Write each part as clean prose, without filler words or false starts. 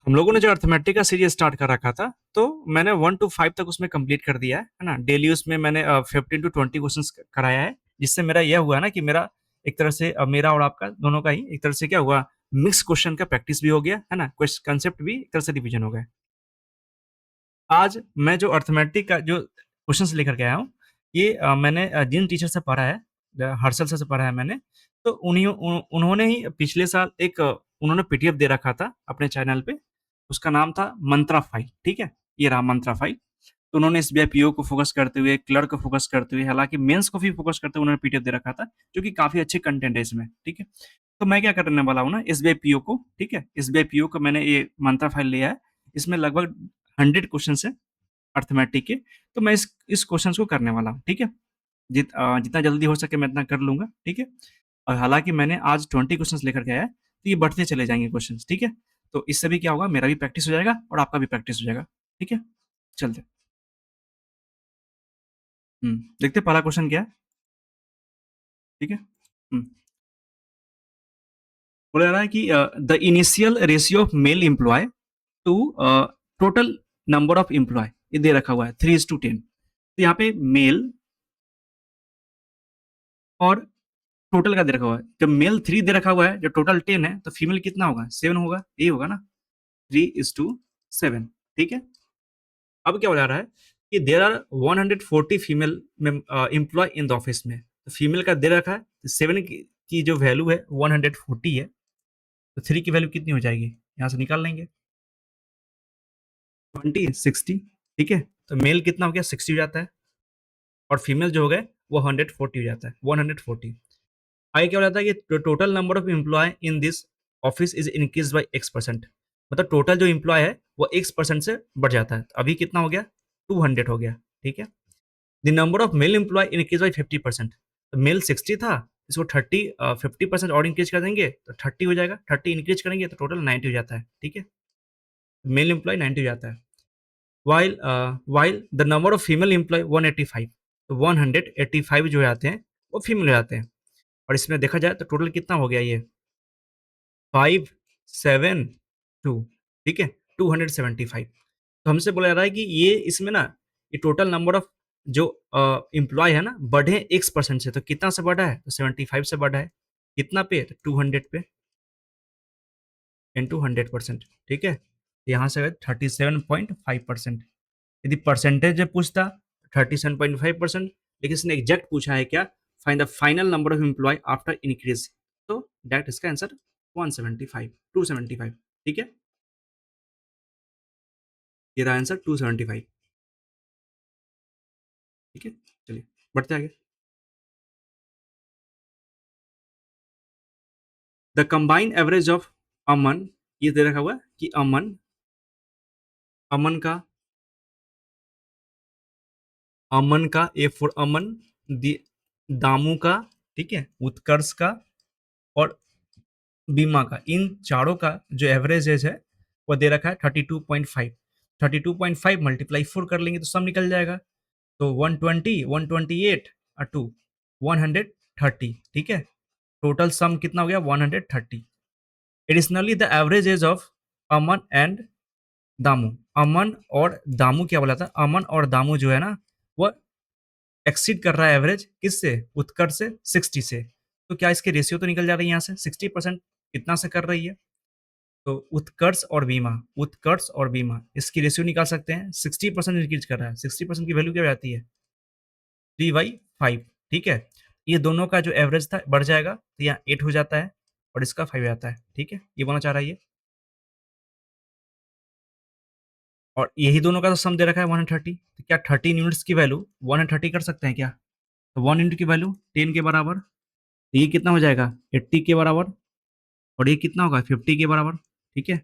हम लोगों ने जो अर्थमेटिक का सीरीज स्टार्ट कर रखा था, तो मैंने 1 to 5 तक उसमें कंप्लीट कर दिया है ना। डेली उसमें मैंने 15 to 20 क्वेश्चन कराया है, जिससे मेरा यह हुआ ना कि मेरा एक तरह से मेरा और आपका दोनों का ही एक तरह से क्या हुआ, मिक्स क्वेश्चन का प्रैक्टिस भी हो गया है ना, कंसेप्ट भी एक तरह से रिवीजन हो गया। आज मैं जो अर्थमेटिक का जो क्वेश्चंस लेकर के आया हूँ, ये मैंने जिन टीचर से पढ़ा है, हर्षल सर से पढ़ा है मैंने, तो उन्होंने ही पिछले साल एक उन्होंने पीडीएफ दे रखा था अपने चैनल पे। उसका नाम था मंत्रा फाइल, ठीक है। ये रहा मंत्रा फाइल। तो उन्होंने एसबीआई पीओ को फोकस करते हुए, क्लर्क को फोकस करते हुए, हालांकि मेंस को भी फोकस करते हुए उन्होंने पीडीएफ दे रखा था, जो कि काफी अच्छे कंटेंट है इसमें, ठीक है। तो मैं क्या करने वाला हूँ ना, एसबीआई पीओ को, ठीक है, एसबीआई पीओ का मैंने ये मंत्रा फाइल लिया है। इसमें लगभग 100 क्वेश्चन है अर्थमेटिक के। तो मैं इस क्वेश्चन को करने वाला हूँ, ठीक है। जितना जल्दी हो सके मैं इतना कर लूंगा, ठीक है। और हालांकि मैंने आज 20 क्वेश्चन लेकर के आया है, तो ये बढ़ते चले जाएंगे क्वेश्चन, ठीक है। तो इससे भी क्या होगा, मेरा भी प्रैक्टिस हो जाएगा और आपका भी प्रैक्टिस हो जाएगा, ठीक है। चलते। देखते पहला क्वेश्चन क्या है, ठीक है। बोला जा रहा है कि the initial ratio of male employ to total number of employ, ये दे रखा हुआ है 3:10। तो यहाँ पे मेल और टोटल का दे रखा हुआ है। जब मेल 3 दे रखा हुआ है, जब टोटल 10 है, तो फीमेल कितना होगा, 7 होगा, यही होगा ना, 3:7, ठीक है। अब क्या हो जा रहा है कि there are 140 female employ in the office में, तो फीमेल का दे रखा है, तो 7 की जो वैल्यू है 140 है, तो 3 की वैल्यू कितनी हो जाएगी, यहाँ से निकाल लेंगे, 20, 60, ठीक है। तो मेल कितना हो गया, 60 हो जाता है, और फीमेल जो हो गए वो 140 हो जाता है, 140। आगे क्या हो जाता है कि total number of employ in this office is increase by X%। मतलब टोटल जो एम्प्लॉय है वो X% से बढ़ जाता है। अभी कितना हो गया, 200 हो गया, ठीक है। The number of male employ increase by 50%। तो मेल 60 था, इसको 50% और इंक्रीज कर देंगे तो 30 हो जाएगा, 30 इंक्रीज करेंगे तो टोटल 90 हो जाता है, ठीक है। मेल एम्प्लॉय 90 हो जाता है। While the number of female employ 185, तो 185 जो आते हैं वो फीमेल हो जाते हैं। और इसमें देखा जाए तो टोटल कितना हो गया, ये 572, ठीक है, 275। तो हमसे बोला जा रहा है कि ये इसमें ना, ये टोटल नंबर ऑफ जो एम्प्लॉय है ना, बढ़े X% से, तो कितना से बढ़ा है, तो 75 से बढ़ा है। कितना पे, तो 200 पे इंटू 100%, ठीक है। यहाँ से 37.5%। यदि परसेंटेज में पूछता 37.5%, लेकिन इसने एग्जैक्ट पूछा है क्या, find the final number of employ after increase, तो दैट इसका आंसर 175, 275, ठीक है। ये रहा आंसर 275, ठीक है। चलिए बढ़ते आगे। द कंबाइंड एवरेज ऑफ अमन, ये दे रखा हुआ है कि अमन, अमन का, अमन का, ए फॉर अमन, दामू का, ठीक है, उत्कर्ष का और बीमा का, इन चारों का जो एवरेज एज है वो दे रखा है 32.5। 32.5 मल्टीप्लाई 4 कर लेंगे तो सम निकल जाएगा। तो 120, 128 और 2, 130, ठीक है। टोटल सम कितना हो गया, 130। Additionally the average age of Aman and Damu, Aman और दामू क्या बोला था, अमन और दामू जो है ना, वो एक्सीड कर रहा है एवरेज किससे, उत्कर्ष से, 60 से। तो क्या इसके रेशियो तो निकल जा रही है यहाँ से, 60% कितना से कर रही है, तो उत्कर्ष और बीमा, उत्कर्ष और बीमा इसकी रेशियो निकाल सकते हैं, 60% इंक्रीज कर रहा है, 60% की वैल्यू क्या हो जाती है, 3/5, ठीक है। ये दोनों का जो एवरेज था बढ़ जाएगा, तो यहाँ 8 हो जाता है और इसका 5 हो जाता है, ठीक है। ये बोलना चाह रहा है ये, और यही दोनों का तो सम दे रखा है 130, तो क्या 13 यूनिट्स की वैल्यू 130 कर सकते हैं क्या, तो 1 यूनिट की वैल्यू 10 के बराबर, तो ये कितना हो जाएगा, 80 के बराबर, और ये कितना होगा, 50 के बराबर, ठीक है।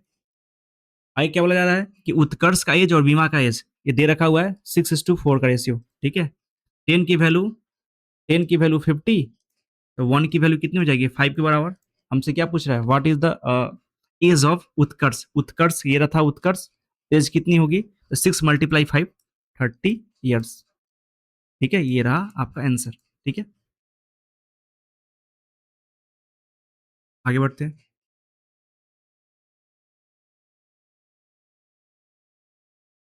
आगे क्या बोला जा रहा है कि उत्कर्ष का एज और बीमा का एज ये दे रखा हुआ है 6:4 का रेशियो, ठीक है। 10 की वैल्यू, 50, तो 1 की वैल्यू कितनी हो जाएगी, 5 के बराबर। हमसे क्या पूछ रहा है, what is the age of Utkarsh, Utkarsh ये रहा था उत्कर्ष, एज कितनी होगी, तो 6 × 5, 30 ईयर्स, ठीक है। ये रहा आपका आंसर, ठीक है। आगे बढ़ते हैं।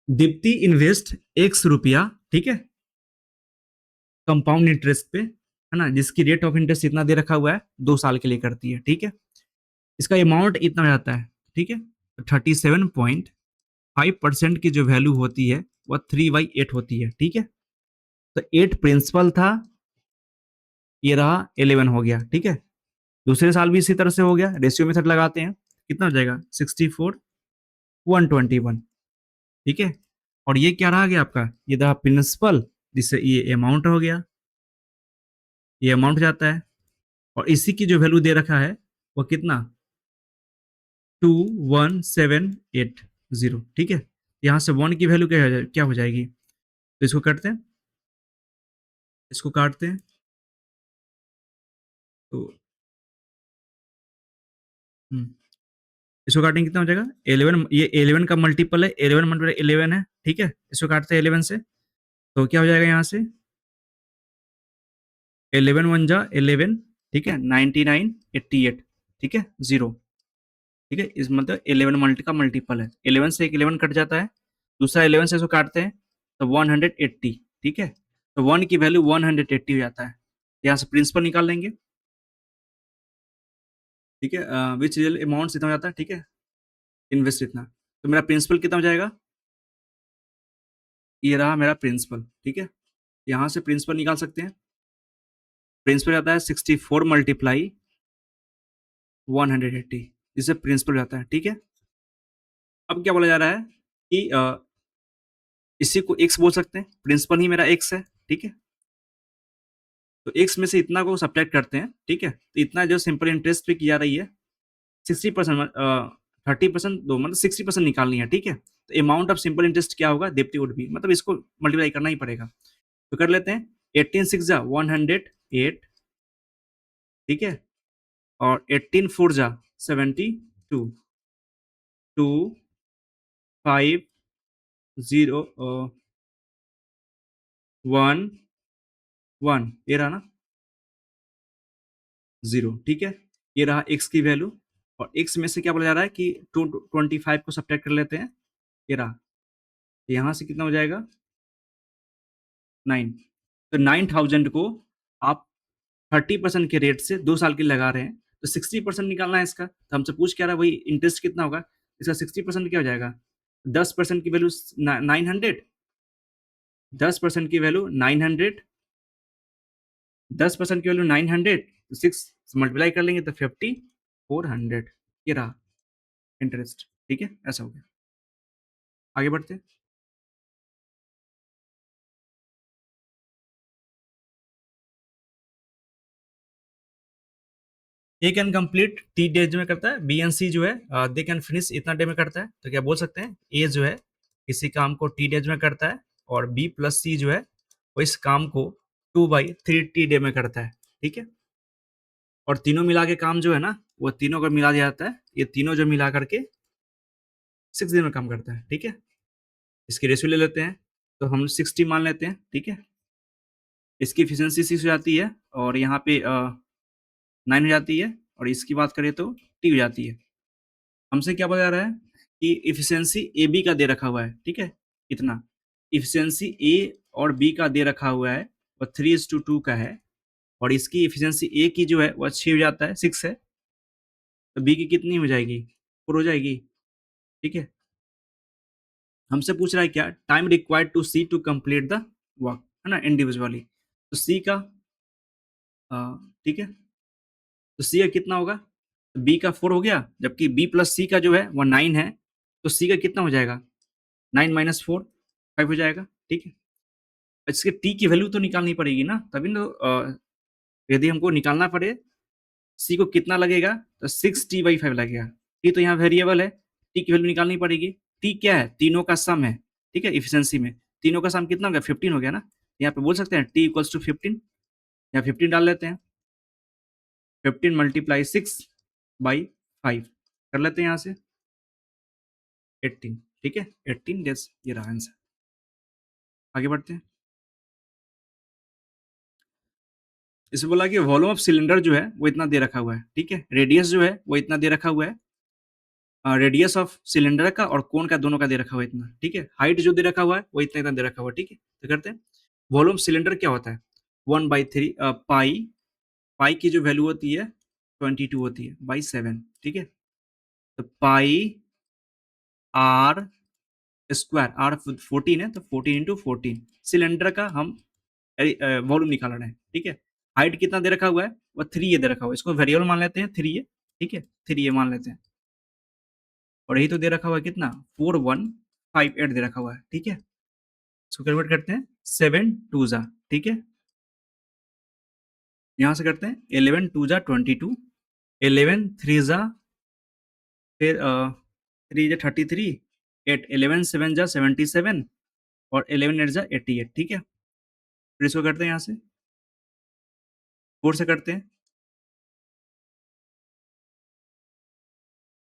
दीप्ति इन्वेस्ट x रुपया, ठीक है, कंपाउंड इंटरेस्ट पे, है ना, जिसकी रेट ऑफ इंटरेस्ट इतना दे रखा हुआ है, 2 साल के लिए करती है, ठीक है। इसका अमाउंट इतना हो जाता है, ठीक है। 37.5% की जो वैल्यू होती है वह 3/8 होती है, ठीक है। तो 8 प्रिंसिपल था, ये रहा 11 हो गया, ठीक है। दूसरे साल भी इसी तरह से हो गया, रेशियो मेथड लगाते हैं, कितना हो जाएगा 64 121, ठीक है। और ये क्या रहा गया आपका, ये रहा प्रिंसिपल, जिससे ये अमाउंट हो गया, ये अमाउंट जाता है। और इसी की जो वैल्यू दे रखा है वो कितना 21780, ठीक है। यहाँ से 1 की वैल्यू क्या हो जाएगी, तो इसको करते हैं, इसको काटते हैं, तो हम्म, इसको काटेंगे कितना हो जाएगा 11, ये 11 का मल्टीपल है, 11 मल्टीपल 11 है, ठीक है। इसको काटते हैं 11 से, तो क्या हो जाएगा यहाँ से 11 1 जा 11, ठीक है, 9988, ठीक है, 0, ठीक है। इस मतलब 11 मल्टी का मल्टीपल है, 11 से एक 11 कट जाता है, दूसरा 11 से इसको काटते हैं तो 180, ठीक है। तो 1 की वैल्यू 180 हो जाता है, यहाँ से प्रिंसिपल निकाल लेंगे, ठीक है। विच रियल अमाउंट इतना हो जाता है, ठीक है, इन्वेस्ट इतना, तो मेरा प्रिंसिपल कितना हो जाएगा, ये रहा मेरा प्रिंसिपल, ठीक है। यहाँ से प्रिंसिपल निकाल सकते हैं, प्रिंसिपल जाता है 64 मल्टीप्लाई 180, जिससे प्रिंसिपल जाता है, ठीक है। अब क्या बोला जा रहा है कि इसी को x बोल सकते हैं, प्रिंसिपल ही मेरा x है, ठीक है। तो x में से इतना को सब्ट्रैक्ट करते हैं, ठीक है। तो इतना जो सिंपल इंटरेस्ट पे की जा रही है 60%, 30% दो, मतलब 60% निकालनी है, ठीक है। तो अमाउंट ऑफ सिंपल इंटरेस्ट क्या होगा, दीप्ति वुड बी, मतलब इसको मल्टीप्लाई करना ही पड़ेगा, तो कर लेते हैं। 18 6 जा 108, ठीक है। और 18 4 जा 72, 2 5 0 1 1, ये रहा ना 0, ठीक है। ये रहा x की वैल्यू, और x में से क्या बोला जा रहा है कि 225 को सब्ट्रैक्ट कर लेते हैं, ये रहा, यहाँ से कितना हो जाएगा 9, तो 9000 को आप 30% के रेट से 2 साल के लिए लगा रहे हैं, तो 60% निकालना है इसका, तो हमसे पूछ क्या रहा है वही इंटरेस्ट कितना होगा, इसका 60% क्या हो जाएगा 10% की वैल्यू 900, 10% की वैल्यू 900, 10% की वैल्यू 900, 6 मल्टीप्लाई कर लेंगे तो 5400, ये रहा इंटरेस्ट, ठीक है। ऐसा हो गया, आगे बढ़ते हैं। ए कैन कंप्लीट टी डेज में करता है, बी एन सी जो है दे कैन फिनिश इतना डे में करता है, तो क्या बोल सकते हैं ए जो है इसी काम को टी डेज में करता है, और बी प्लस सी जो है वो इस काम को 2/3 टी डे में करता है, ठीक है। और तीनों मिला के काम जो है ना, वो तीनों को मिला दिया जाता है, ये तीनों जो मिला करके 6 दिन में काम करता है, ठीक है। इसकी रेशियो ले लेते हैं, तो हम 60 मान लेते हैं, ठीक है। इसकी एफिशिएंसी 6 हो जाती है, और यहाँ पे 9 हो जाती है, और इसकी बात करें तो टी हो जाती है। हमसे क्या बताया जा रहा है कि एफिशिएंसी ए बी का दे रखा हुआ है, ठीक है, इतना एफिशिएंसी ए और बी का दे रखा हुआ है, और 3:2 का है, और इसकी एफिशिएंसी ए की जो है वह 6 हो जाता है, 6 है, तो बी की कितनी हो जाएगी 4 हो जाएगी, ठीक है। हमसे पूछ रहा है क्या time required to see to complete the work, है ना, इंडिविजुअली, तो सी का ठीक है, तो सी का कितना होगा, बी का 4 हो गया, जबकि बी प्लस सी का जो है वो 9 है, तो सी का कितना हो जाएगा 9 - 4 5 हो जाएगा, ठीक है। इसके टी की वैल्यू तो निकालनी पड़ेगी ना, तभी तो यदि हमको निकालना पड़े सी को कितना लगेगा, तो 6t/5 लगेगा। टी तो यहाँ वेरिएबल है, टी की वैल्यू निकालनी पड़ेगी। टी क्या है, तीनों का सम है, ठीक है, इफिशिएंसी में तीनों का सम कितना हो गया 15 हो गया ना, यहाँ पे बोल सकते हैं टी इक्वल्स टू 15, यहाँ 15 डाल लेते हैं, 15 मल्टीप्लाई 6/5 कर लेते हैं, यहाँ से 18, ठीक है, 18 डेज, ये रहा आंसर। आगे बढ़ते हैं। इसे बोला कि वॉल्यूम ऑफ सिलेंडर जो है वो इतना दे रखा हुआ है, ठीक है, रेडियस जो है वो इतना दे रखा हुआ है, रेडियस ऑफ सिलेंडर का और कोन का दोनों का दे रखा हुआ है इतना, ठीक है। हाइट जो दे रखा हुआ है वो इतना इतना दे रखा हुआ है, ठीक है। तो करते हैं, वॉल्यूम सिलेंडर क्या होता है, 1/3 पाई, पाई की जो वैल्यू होती है 22 होती है बाई 7, ठीक है। तो पाई आर स्क्वायर, आर 14 है तो 14 इंटू 14 सिलेंडर का हम वॉल्यूम निकाल रहे हैं, ठीक है। हाइट कितना दे रखा हुआ है, वो 3 दे रखा हुआ है, इसको वेरिएबल मान लेते हैं 3 ठीक है, 3 मान लेते हैं। और यही तो दे रखा हुआ है कितना, 4158 दे रखा हुआ है, ठीक है। इसको कन्वर्ट करते हैं 7 टू जा, ठीक है। यहाँ से करते हैं 11 टू जा 22, 11 थ्री जा, फिर 3 जा 33, 8 11 7 जा 77 और 11 8 जा 88, ठीक है। फिर इसको करते हैं यहाँ से 4 से करते हैं,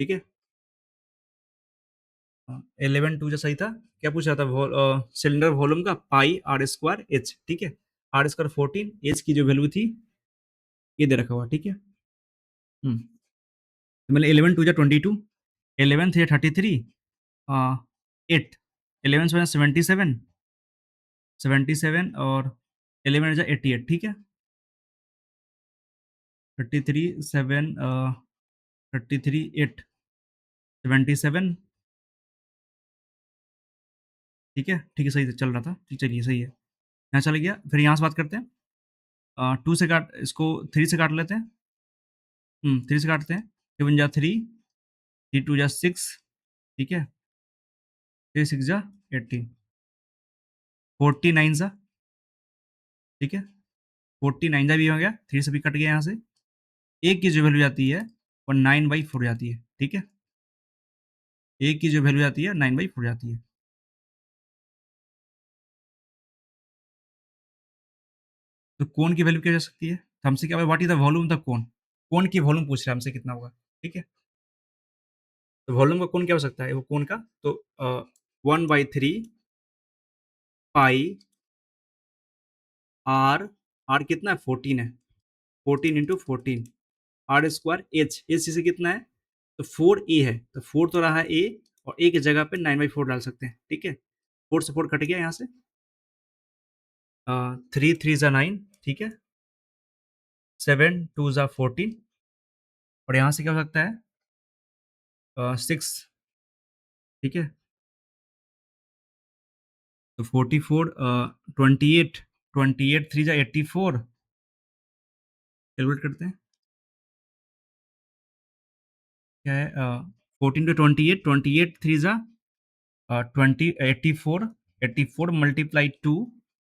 ठीक है। 11 टू जो सही था, क्या पूछ रहा था, सिलेंडर वॉल्यूम का पाई आर स्क्वायर एच, ठीक है। आर स्क्वायर 14, एच की जो वैल्यू थी ये दे रखा हुआ, ठीक है। तो मैंने 11 टू जा 22, 11 थ्री 33, 8 11 सेवन 77, 77 और 11 जा 88, ठीक है। 33 7 33 8 77, ठीक है, सही से चल रहा था, ठीक, चलिए सही है, यहाँ चला गया। फिर यहाँ से बात करते हैं, 2 से काट, इसको 3 से काट लेते हैं, 3 से काटते हैं, 7 जा 3, 3 2 जा 6, ठीक है, 3 6 जा 18, 49 जा, ठीक है, 49 जा भी हो गया, 3 से भी कट गया यहाँ से। एक की जो वैल्यू आती है वो 9/4 जाती है, ठीक है। एक की जो वैल्यू आती है 9/4 जाती है। तो कोण की वैल्यू क्या जा सकती है, तो हमसे क्या, what is the volume the कोण, कोण की वॉल्यूम पूछ रहा है हमसे कितना होगा, ठीक है। तो वॉल्यूम का कोण क्या हो सकता है, वो कोण का तो 1/3 पाई आर, आर कितना है 14 है, 14 into 14 R square H, H से कितना है तो 4 ए है, तो 4 तो रहा है ए, और ए की जगह पे 9/4 डाल सकते हैं, ठीक है। 4 से 4 कट गया यहाँ से, 3 3 जा 9, ठीक है, 7 2 जा 14 और यहाँ से क्या हो सकता है 6, ठीक है। तो 44 28, 28 3 जा 84, कैलकुलेट करते हैं क्या है, 14 टू 28, 28 3 जा 20 84, 84 मल्टीप्लाई 2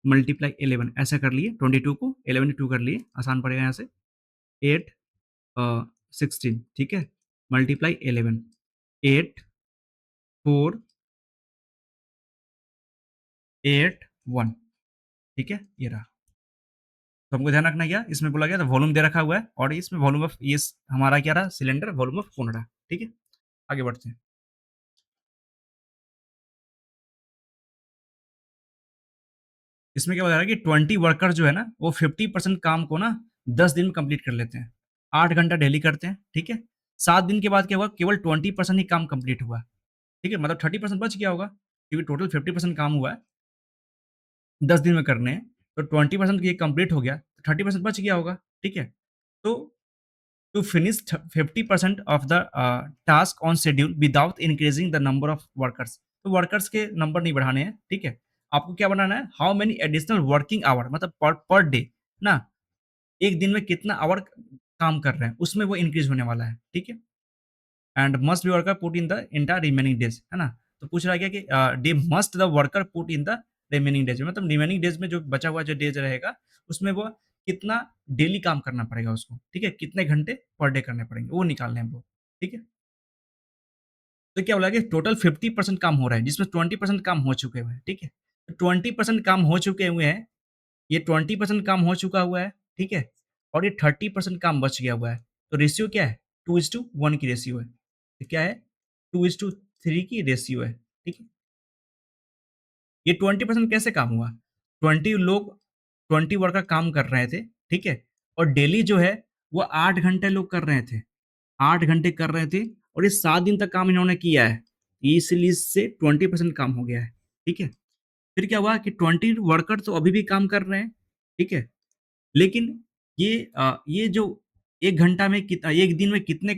मल्टीप्लाई 11, ऐसा कर लिए, 22 को 11 2 कर लिए, आसान पड़ेगा यहाँ से, 8 16, ठीक है, मल्टीप्लाई 11, 8 4 8 1, ठीक है, ये रहा। तो हमको ध्यान रखना क्या, इसमें बोला गया था वॉल्यूम दे रखा हुआ है और इसमें वॉल्यूम ऑफ ये हमारा क्या रहा, सिलेंडर वॉल्यूम ऑफ कौन रहा, ठीक है। आगे बढ़ते हैं। इसमें क्या बता रहा है कि 20 वर्कर जो है ना वो 50% काम को ना 10 दिन में कंप्लीट कर लेते हैं, 8 घंटा डेली करते हैं, ठीक है। 7 दिन के बाद क्या हुआ, केवल 20% ही काम कंप्लीट हुआ, ठीक है, मतलब 30% बच गया होगा, क्योंकि टोटल 50% काम हुआ है, 10 दिन में करने हैं, तो 20% ये कंप्लीट हो गया, 30% बच गया होगा, ठीक है। तो to finish 50% of the task on schedule without increasing the number of workers, तो वर्कर्स के नंबर नहीं बढ़ाने हैं, ठीक है। आपको क्या बनाना है, how many additional working hour, मतलब पर डे ना, एक दिन में कितना आवर काम कर रहे हैं उसमें वो इंक्रीज होने वाला है, ठीक है। And must be worker put in the entire remaining days, है ना। तो पूछ रहा है कि day must the worker put in the remaining days, मतलब रिमेनिंग डेज में जो बचा हुआ जो डेज रहेगा उसमें वो कितना डेली काम करना पड़ेगा उसको, ठीक है, कितने घंटे पर डे करने पड़ेंगे वो निकालने हैं हमको, ठीक है। तो क्या बोला कि टोटल 50% काम हो रहा है जिसमें 20% काम हो चुके हुए हैं, ठीक है। तो 20% काम हो चुके हुए हैं, ये 20% काम हो चुका हुआ है, ठीक है, और ये 30% काम बच गया हुआ है, तो रेशियो क्या है, 2:1 की रेशियो है, तो क्या है 2:3 की रेशियो है, ठीक है। ये 20% कैसे काम हुआ, 20 लोग, 20 वर्कर काम कर रहे थे, ठीक है, और डेली जो है वो 8 घंटे लोग कर रहे थे, 8 घंटे कर रहे थे, और ये 7 दिन तक काम इन्होंने किया है, इसलिए इससे 20% काम हो गया है, ठीक है? फिर क्या हुआ कि 20 वर्कर तो अभी भी काम कर रहे हैं, ठीक है? लेकिन ये जो 1 घंटा में 1 दिन में कितने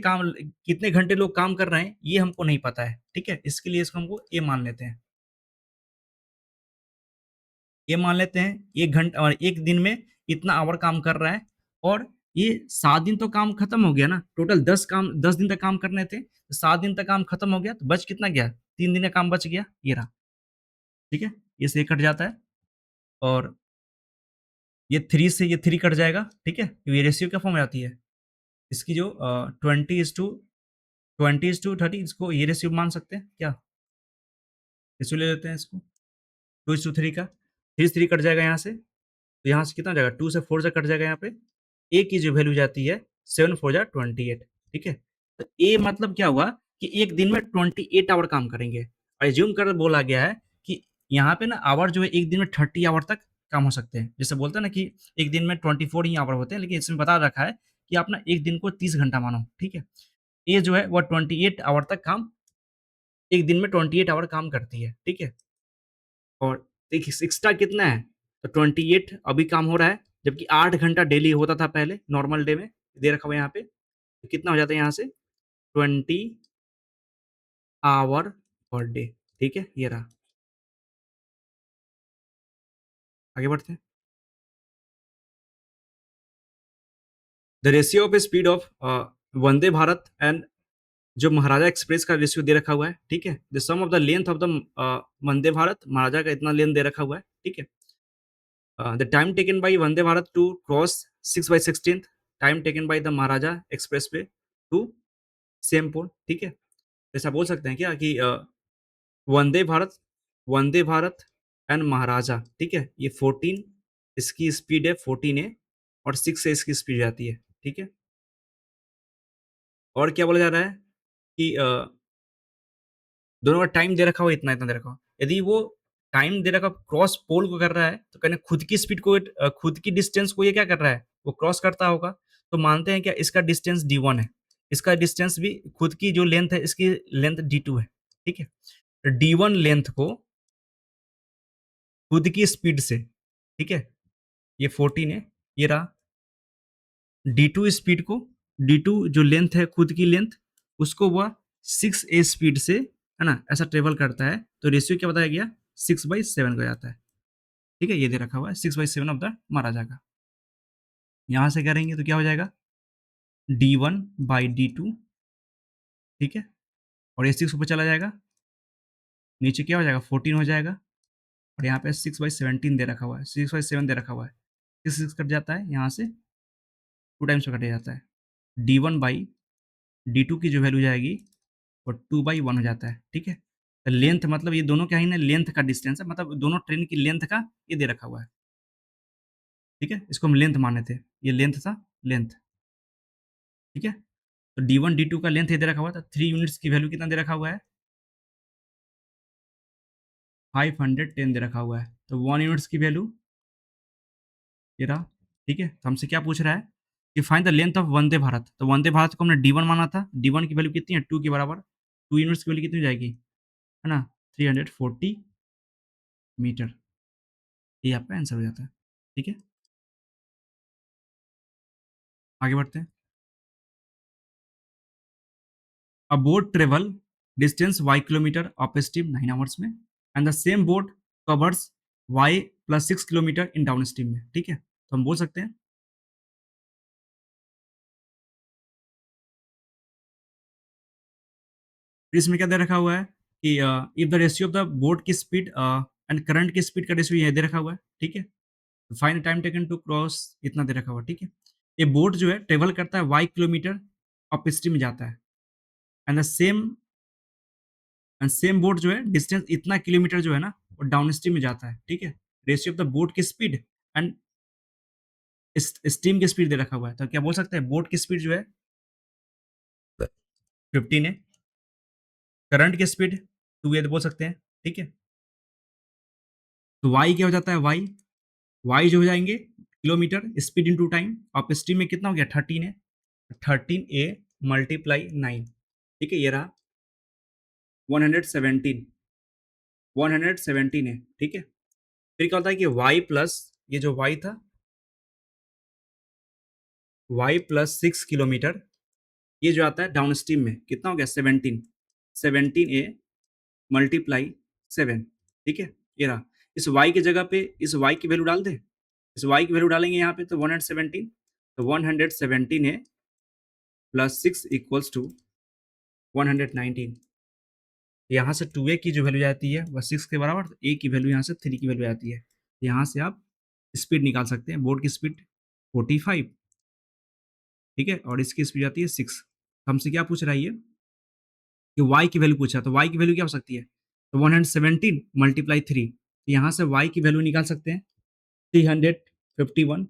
घंटे लोग काम कर रहे हैं, ये हमको नहीं पता है, ठीक है? इसके लिए इसको हमको ये मान लेते हैं। ये मान लेते हैं 1 घंटा और 1 दिन में इतना आवर काम कर रहा है और ये 7 दिन तो काम खत्म हो गया ना, टोटल 10 दिन तक काम करने थे, तो 7 दिन तक काम खत्म हो गया, तो बच कितना गया? 3 दिन का काम बच गया, ये रहा, ठीक है? ये से ये कट जाता है और ये 3 से ये 3 कट जाएगा, ठीक है? ये रेशियो क्या फॉर्म में आती है? इसकी जो 20:30 इसको ये रेशियो मान सकते हैं क्या? रेशियो ले लेते हैं इसको 2:3 का, 3 से 3 कट जाएगा यहाँ से, तो यहाँ से कितना हो जाएगा 2 से 4 से कट जाएगा यहाँ पे। ए की जो वैल्यू जाती है 7 4 जा 28, ठीक है? तो ए मतलब क्या हुआ कि एक दिन में 28 आवर काम करेंगे। एज्यूम कर बोला गया है कि यहाँ पे ना आवर जो है एक दिन में 30 आवर तक काम हो सकते हैं। जैसे बोलते हैं ना कि एक दिन में 24 ही आवर होते हैं, लेकिन इसमें बता रखा है कि आप ना एक दिन को 30 घंटा मानो, ठीक है? ए जो है वो 28 आवर तक काम एक दिन में 28 आवर काम करती है, ठीक है? और देखिए एक्स्ट्रा कितना है, तो 28 अभी काम हो रहा है, जबकि 8 घंटा डेली होता था पहले नॉर्मल डे में, दे रखा हुआ है यहाँ पे। तो कितना हो जाता है यहाँ से 20 आवर पर डे, ठीक है? ये रहा। आगे बढ़ते हैं। The ratio of speed of Vande Bharat and जो महाराजा एक्सप्रेस का रेशियो दे रखा हुआ है, ठीक है? The sum of the length of the Vande Bharat, Maharaja का इतना लेंथ दे रखा हुआ है, ठीक है? The time taken by Vande Bharat to cross 6/16th time taken by the Maharaja Expressway to same port, ठीक है? ऐसा बोल सकते हैं क्या कि वंदे भारत वंदे भारत एंड महाराजा, ठीक है? ये 14 इसकी स्पीड है 14 है और 6 से इसकी स्पीड जाती है, ठीक है? और क्या बोला जा रहा है कि दोनों का टाइम दे रखा हो इतना इतना दे रखा हो, यदि वो टाइम दे रखा क्रॉस पोल को कर रहा है तो कहने खुद की स्पीड को खुद की डिस्टेंस को ये क्या कर रहा है वो क्रॉस करता होगा, तो मानते हैं क्या इसका डिस्टेंस d1 है, इसका डिस्टेंस भी खुद की जो लेंथ है इसकी लेंथ d2 है, ठीक है? तो d1 लेंथ को खुद की स्पीड से, ठीक है? ये 14 है, ये रहा d2 स्पीड को, d2 जो लेंथ है खुद की लेंथ उसको वह 6a स्पीड से, है ना, ऐसा ट्रेवल करता है, तो रेशियो क्या बताया गया 6/7 का जाता है, ठीक है? ये दे रखा हुआ है 6/7 ऑफ द महाराजा का। यहाँ से करेंगे तो क्या हो जाएगा d1/d2, ठीक है? और ये 6 ऊपर चला जाएगा, नीचे क्या हो जाएगा 14 हो जाएगा और यहाँ पे 6/17 दे रखा हुआ है, 6/7 दे रखा हुआ है, 6 कट जाता है, यहाँ से 2 टाइम्स में कट जाता है, d1/d2 की जो वैल्यू जाएगी वो 2/1 हो जाता है, ठीक है? तो लेंथ मतलब ये दोनों क्या है ना, लेंथ का डिस्टेंस है, मतलब दोनों ट्रेन की लेंथ का ये दे रखा हुआ है, ठीक है? इसको हम लेंथ माने थे, ये लेंथ था, लेंथ, ठीक है? तो d1 d2 का लेंथ ये दे रखा हुआ था, 3 यूनिट्स की वैल्यू कितना दे रखा हुआ है 510 दे रखा हुआ है, तो 1 यूनिट्स की वैल्यू ये रहा, ठीक है? तो हमसे क्या पूछ रहा है कि find the length of Vande Bharat, तो वंदे भारत को हमने d1 माना था, d1 की वैल्यू कितनी है 2 के बराबर, 2 यूनिट्स की वैल्यू कितनी हो जाएगी, है ना? 340 मीटर, ये आपका आंसर हो जाता है, ठीक है? आगे बढ़ते हैं। A boat travel distance y kilometer up stream 9 hours में and the same boat covers y plus 6 kilometre in downstream में, ठीक है? तो हम बोल सकते हैं इसमें क्या दे रखा हुआ है कि if the ratio of the boat की स्पीड एंड करंट की स्पीड का रेशियो ये दे रखा हुआ है, ठीक है? Find time taken to cross इतना दे रखा हुआ है, ठीक है? ये बोट जो है ट्रेवल करता है y किलोमीटर अप स्ट्रीम में जाता है एंड द सेम बोट जो है डिस्टेंस इतना किलोमीटर जो है ना वो डाउन स्ट्रीम में जाता है, ठीक है? रेशियो ऑफ द बोट की स्पीड एंड स्टीम की स्पीड दे रखा हुआ है, तो क्या बोल सकते हैं बोट की स्पीड जो है 15 है, करंट की स्पीड 2 है, तो बोल सकते हैं, ठीक है? तो वाई क्या हो जाता है वाई वाई जो हो जाएंगे किलोमीटर स्पीड इनटू टाइम, आप स्टीम में कितना हो गया 13 है, 13 ए मल्टीप्लाई 9, ठीक है, ये रहा 117, 117 है, ठीक है। फिर क्या होता है कि y प्लस ये जो y था, y प्लस 6 किलोमीटर, ये जो आता है डाउन स्ट्रीम में कितना हो गया 17, 17a मल्टीप्लाई 7, ठीक है, ये रहा। इस y की जगह पे इस y की वैल्यू डाल दें, इस y की वैल्यू डालेंगे यहाँ पे तो 117, तो 117a प्लस 6 इक्वल्स टू 119। यहाँ से 2a की जो वैल्यू आती है वह 6 के बराबर, तो a की वैल्यू यहाँ से 3 की वैल्यू आती है। यहाँ से आप स्पीड निकाल सकते हैं, बोर्ड की स्पीड 45, ठीक है, और इसकी स्पीड आती है 6। हमसे क्या पूछ रहा है ये कि y की वैल्यू पूछा, तो y की वैल्यू क्या हो सकती है, तो 117 मल्टीप्लाई 3, यहाँ से y की वैल्यू निकाल सकते हैं 351,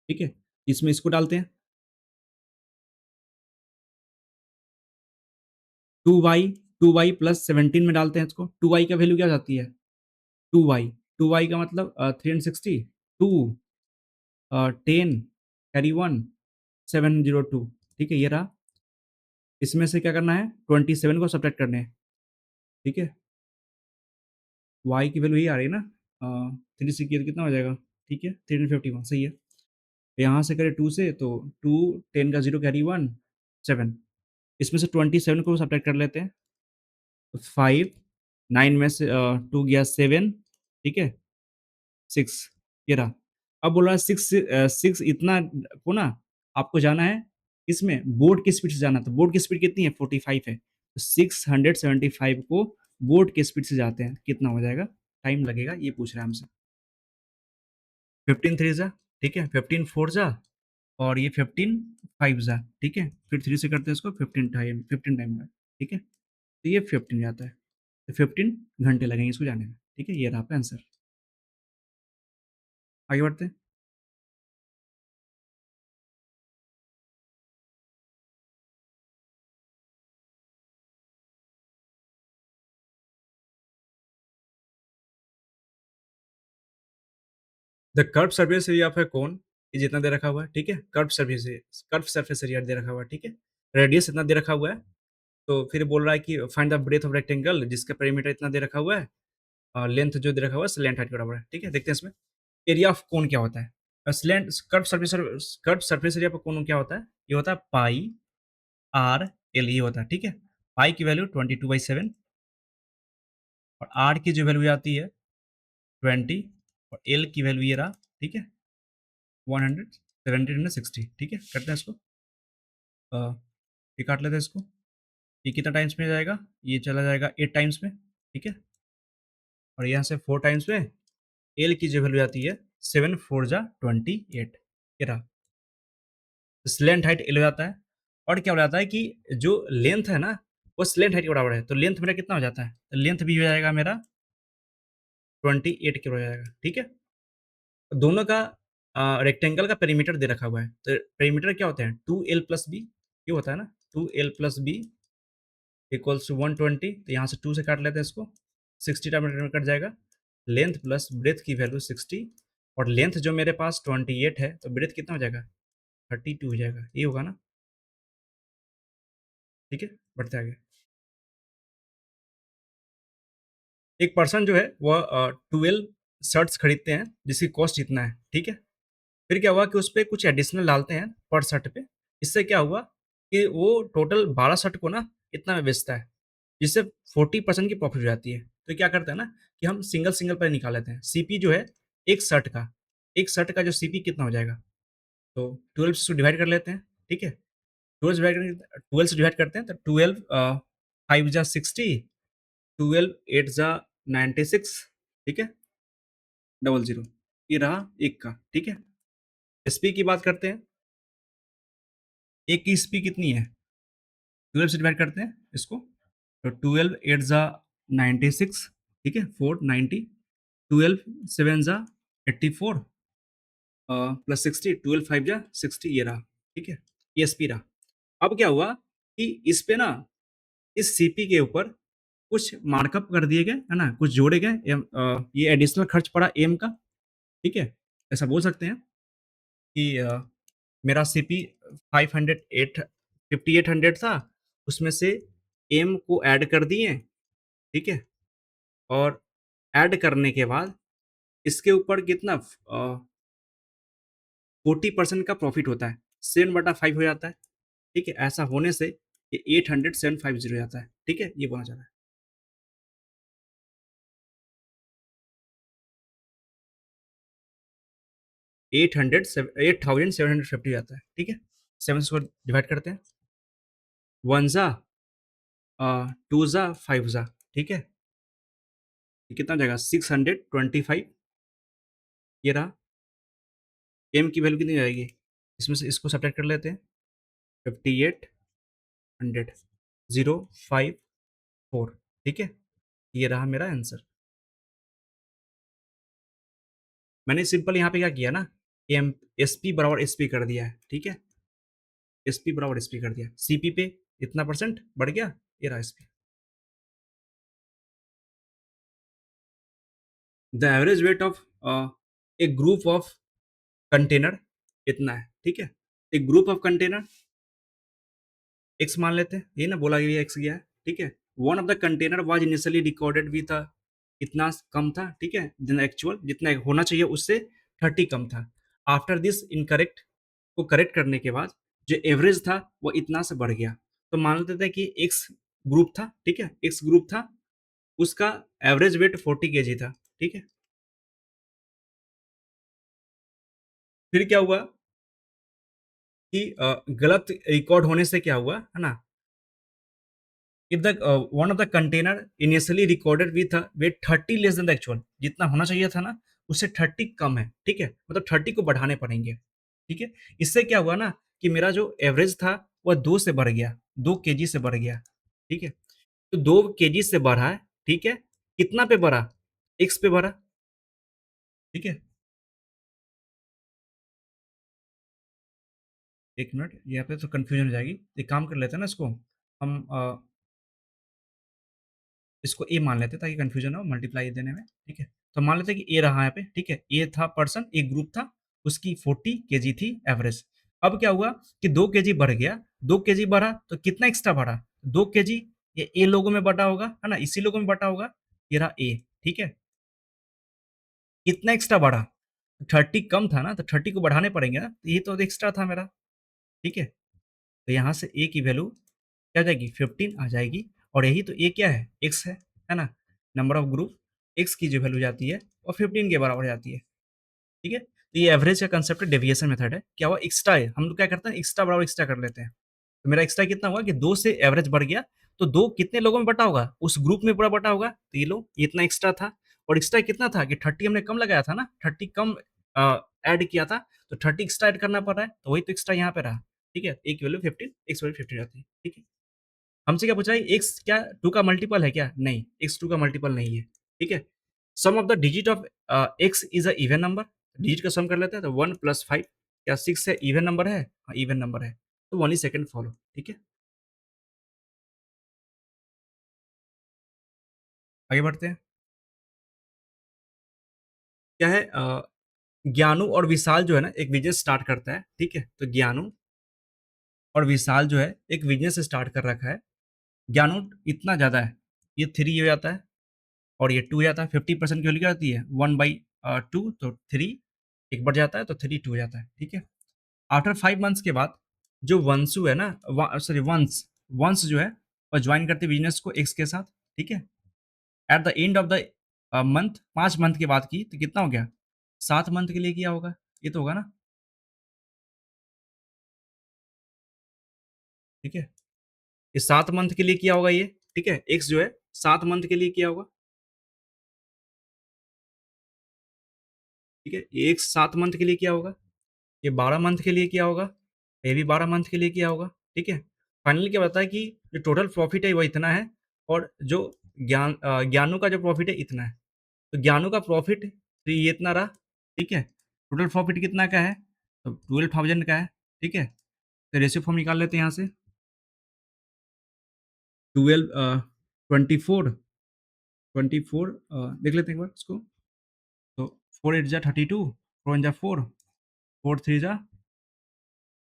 ठीक है। इसमें इसको डालते हैं 2y, 2y प्लस 17 में डालते हैं इसको, 2y का वैल्यू क्या हो जाती है 2y, 2y का मतलब 360, 2 10 कैरी 1 702, ठीक है, ये रहा। इसमें से क्या करना है 27 को सब्ट्रैक्ट करने हैं, ठीक है। y की वैल्यू ये आ रही है ना, 3 से किया तो कितना हो जाएगा, ठीक है 351, सही है। यहाँ से करें 2 से तो 2 10 का 0 कैरी 1 7, इसमें से 27 को सब्ट्रैक्ट कर लेते हैं, 5 9 में से 2 गया 7, ठीक है, 6, ये रहा। अब बोल रहा है 6 इतना को ना आपको जाना है इसमें बोर्ड की स्पीड से जाना, तो बोर्ड की स्पीड कितनी है 45 है, तो 675 को बोर्ड की स्पीड से जाते हैं, कितना हो जाएगा, टाइम लगेगा, ये पूछ रहा है हमसे। 15 3 जा, ठीक है, 15 4 जा, और ये 15 5 जा, ठीक है, फिर 3 से करते हैं इसको 15 टाइम में, ठीक है, तो ये 15 जाता है, तो 15 घंटे लगेंगे इसको जाने में, ठीक है, ये रहा आपका आंसर। आगे बढ़ते हैं। The curve surface area of a cone ये जितना दे रखा हुआ है, ठीक है, कर्व सरफेस एरिया दे रखा हुआ है, ठीक है, रेडियस इतना दे रखा हुआ है, तो फिर बोल रहा है कि find the breadth of rectangle जिसका पेरीमीटर इतना दे रखा हुआ है, और लेंथ जो दे रखा हुआ है स्लैंट हाइट के बराबर है, ठीक है। देखते हैं इसमें एरिया ऑफ कोन क्या होता है, स्लैंट कर्व सरफेस एरिया पर कोन क्या होता है, ये होता है पाई आर एल, ये होता है, ठीक है। पाई की वैल्यू 22/7, और आर की जो वैल्यू आती है 20, और एल की वैल्यू ये रहा, ठीक है, 160, ठीक है। करते हैं इसको, अ, ये काट लेते हैं इसको, ये कितना टाइम्स में जाएगा, ये चला जाएगा 8 टाइम्स में, ठीक है, और यहाँ से 4 टाइम्स में एल की जो वैल्यू आती है 7 4 जा 28, ये रहा। स्लेंट हाइट एल हो जाता है, और क्या हो जाता है कि जो लेंथ है ना वो स्लेंट हाइट के बराबर है, तो लेंथ मेरा कितना हो जाता है, तो लेंथ भी हो जाएगा मेरा 28 के हो जाएगा, ठीक है। दोनों का रेक्टेंगल का पेरीमीटर दे रखा हुआ है, तो पेरीमीटर क्या होता है 2l प्लस बी, ये होता है ना 2l plus B equals to 120, तो यहाँ से 2 से काट लेते हैं इसको, 60 टाइम में कट जाएगा, लेंथ प्लस ब्रेथ की वैल्यू 60, और लेंथ जो मेरे पास 28 है, तो ब्रेथ कितना हो जाएगा 32 हो जाएगा, ये होगा ना, ठीक है। बढ़ते आगे। एक पर्सन जो है वह 12 शर्ट्स खरीदते हैं जिसकी कॉस्ट इतना है, ठीक है। फिर क्या हुआ कि उस पे कुछ एडिशनल डालते हैं पर शर्ट पे, इससे क्या हुआ कि वो टोटल 12 शर्ट को ना इतना में बेचता है, जिससे 40% की प्रॉफिट हो जाती है। तो क्या करते हैं ना कि हम सिंगल सिंगल पर निकाल लेते हैं, सीपी जो है एक शर्ट का जो सीपी कितना हो जाएगा, तो 12 से डिवाइड कर लेते हैं, ठीक है। 12 से डिवाइड करते हैं तो 12 5 जा 60, 12 8 जा 96, ठीक है, 00, ये रहा एक का, ठीक है। एसपी की बात करते हैं, एक की स्पी कितनी है, 12 से डिवाइड करते हैं इसको, तो 12 8 जा 96, ठीक है, 490, 12 7 जा 84, प्लस 60, 12 5 जा 60, ये रहा, ठीक है, ये एसपी रहा। अब क्या हुआ कि इस पे ना इस सीपी के ऊपर कुछ मार्कअप कर दिए गए, है ना, कुछ जोड़े गए, ये एडिशनल खर्च पड़ा एम का, ठीक है। ऐसा बोल सकते हैं कि मेरा सीपी 508 5800 था, उसमें से एम को ऐड कर दिए, ठीक है? और ऐड करने के बाद इसके ऊपर कितना 40% का प्रॉफिट होता है, 7/5 हो जाता है, ठीक है? ऐसा होने से ये 80750 हो जाता है, ठीक है? ये बोलना चाह रहा है। 8750 हो जाता है, ठीक है? 7 से इसको डिवाइड करते हैं, 1 ज़ा 2 ज़ा 5 ज़ा, ठीक है? ये कितना हो जाएगा 625, ये रहा। एम की वैल्यू कितनी हो जाएगी? इसमें से इसको सब्ट्रैक्ट कर लेते हैं, 5800 054, ठीक है? ये रहा मेरा आंसर। मैंने सिंपल यहाँ पे क्या किया ना, एम एसपी बराबर एसपी कर दिया है, ठीक है? एसपी बराबर एसपी कर दिया, सीपी पे इतना परसेंट बढ़ गया, ये रहा SP. The average weight of A group of container इतना है, ठीक है? एक ग्रुप ऑफ कंटेनर एक्स मान लेते हैं, ये ना बोला गया एक्स गया है, ठीक है? One of the container was initially recorded with इतना कम था, ठीक है? देन एक्चुअल जितना होना चाहिए उससे 30 कम था। आफ्टर दिस इनकरेक्ट को करेक्ट करने के बाद जो एवरेज था वो इतना से बढ़ गया। तो मान लेते थे कि एक्स ग्रुप था, ठीक है? एक्स ग्रुप था, उसका एवरेज वेट 40 केजी था, ठीक है? फिर क्या हुआ कि गलत रिकॉर्ड होने से क्या हुआ, है ना? if the one of the container initially recorded with weight 30 less than the actual, जितना होना चाहिए था ना उससे 30 कम है, ठीक है? मतलब 30 को बढ़ाने पड़ेंगे, ठीक है? इससे क्या हुआ ना कि मेरा जो एवरेज था वह 2 से बढ़ गया, 2 केजी से बढ़ गया, ठीक है? तो 2 केजी से बढ़ा है, ठीक है? कितना पे बढ़ा? एक्स पे बढ़ा, ठीक है? एक मिनट, यहाँ पे तो कंफ्यूजन हो जाएगी, एक काम कर लेते हैं ना इसको हम इसको ए मान लेते हैं ताकि कंफ्यूजन हो मल्टीप्लाई देने में, ठीक है? तो मान लेते हैं कि ए रहा यहाँ पे, ठीक है? ए था पर्सन, एक ग्रुप था, उसकी 40 केजी थी एवरेज। अब क्या हुआ कि 2 केजी बढ़ गया, 2 केजी बढ़ा तो कितना एक्स्ट्रा बढ़ा? 2 केजी, ये ए लोगों में बटा होगा, है ना? इसी लोगों में बटा होगा, ये रहा ए, ठीक है? कितना एक्स्ट्रा बढ़ा? 30 कम था ना, तो 30 को बढ़ाने पड़ेंगे ना, तो ये तो एक्स्ट्रा था मेरा, ठीक है? तो यहाँ से ए की वैल्यू क्या आ जाएगी? 15 आ जाएगी, और यही तो ए क्या है? एक्स है ना? नंबर ऑफ ग्रुप एक्स की जो वैल्यू जाती है वो 15 के बराबर जाती है, ठीक है? तो ये एवरेज का कंसेप्ट डेविएशन मेथड है। क्या हुआ? एक्स्ट्रा है, हम लोग क्या करते हैं एक्स्ट्रा बराबर एक्स्ट्रा कर लेते हैं। तो मेरा एक्स्ट्रा कितना हुआ कि 2 से एवरेज बढ़ गया, तो 2 कितने लोगों में बटा होगा? उस ग्रुप में पूरा बटा होगा, तो ये लो ये इतना एक्स्ट्रा था। और एक्स्ट्रा कितना था कि 30 हमने कम लगाया था ना, 30 कम ऐड किया था, तो 30 एक्स्ट्रा ऐड करना पड़ रहा है, तो वही तो एक्स्ट्रा यहाँ पे रहा, ठीक है? ए की वैल्यू 15, एक्स वैल्यू 15 रहती है, ठीक है? हमसे क्या पूछा है? एक्स क्या 2 का मल्टीपल है क्या? नहीं, एक्स 2 का मल्टीपल नहीं है, ठीक है? Sum of the digit of X is a even number, digit का सम कर लेते हैं, तो 1 प्लस 5 क्या 6 है? इवन नंबर है? हाँ, इवन नंबर है, तो 1 ही सेकंड फॉलो, ठीक है? आगे बढ़ते हैं। क्या है ज्ञानू और विशाल जो है ना एक बिजनेस स्टार्ट करता है, ठीक है? तो ज्ञानू और विशाल जो है एक बिजनेस स्टार्ट कर रखा है। ज्ञानू इतना ज्यादा है, ये 3 हो जाता है और ये 2 हो जाता है। 50% की वैल्यू क्या होती है? 1/2, तो 3 एक बढ़ जाता है, तो 3 2 हो जाता है, ठीक है? आफ्टर 5 मंथ्स के बाद जो वंशु है ना, सॉरी वंश, वंश जो है वह ज्वाइन करते बिजनेस को एक्स के साथ, ठीक है? At the end of the month, 5 month के बाद की, तो कितना हो गया? 7 मंथ के लिए किया होगा, ये तो होगा ना, ठीक है? ये 7 मंथ के लिए किया होगा ये, ठीक है? एक्स जो है 7 मंथ के लिए किया होगा, ठीक है? ये एक्स 7 मंथ के लिए किया होगा, ये 12 मंथ के लिए किया होगा, ये भी 12 मंथ के लिए किया होगा, ठीक है? फाइनली क्या बताया कि जो टोटल प्रॉफिट है वो इतना है, और जो ज्ञानू का जो प्रॉफिट है इतना है। तो ज्ञानू का प्रॉफिट तो ये इतना रहा, ठीक है? टोटल प्रॉफिट कितना का है? तो 12,000 का है, ठीक है? तो रेशियो फॉर्म निकाल लेते हैं यहाँ से। 12 24 24 देख लेते हैं एक बार इसको। तो 4 8 जा 32, 4 1 जा 4, 4 3 जा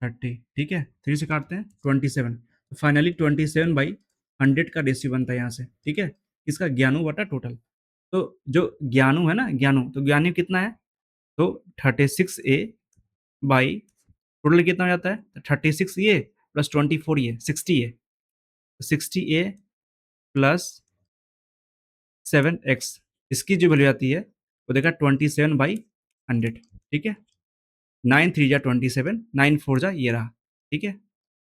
30, ठीक है? 3 से काटते हैं 27, तो फाइनली 27/4 100 का रेशियो बनता है यहाँ से, ठीक है? इसका ज्ञानू बटा टोटल। तो जो ज्ञानू है ना, ज्ञानू, तो ज्ञानू कितना है? तो 36A बाई टोटल कितना हो जाता है? 36A plus 24A 60A, 60A plus 7x, इसकी जो वैल्यू आती है वो देखा 27/100, ठीक है? 9 3 जा 27, 9 4 जा ये रहा, ठीक है?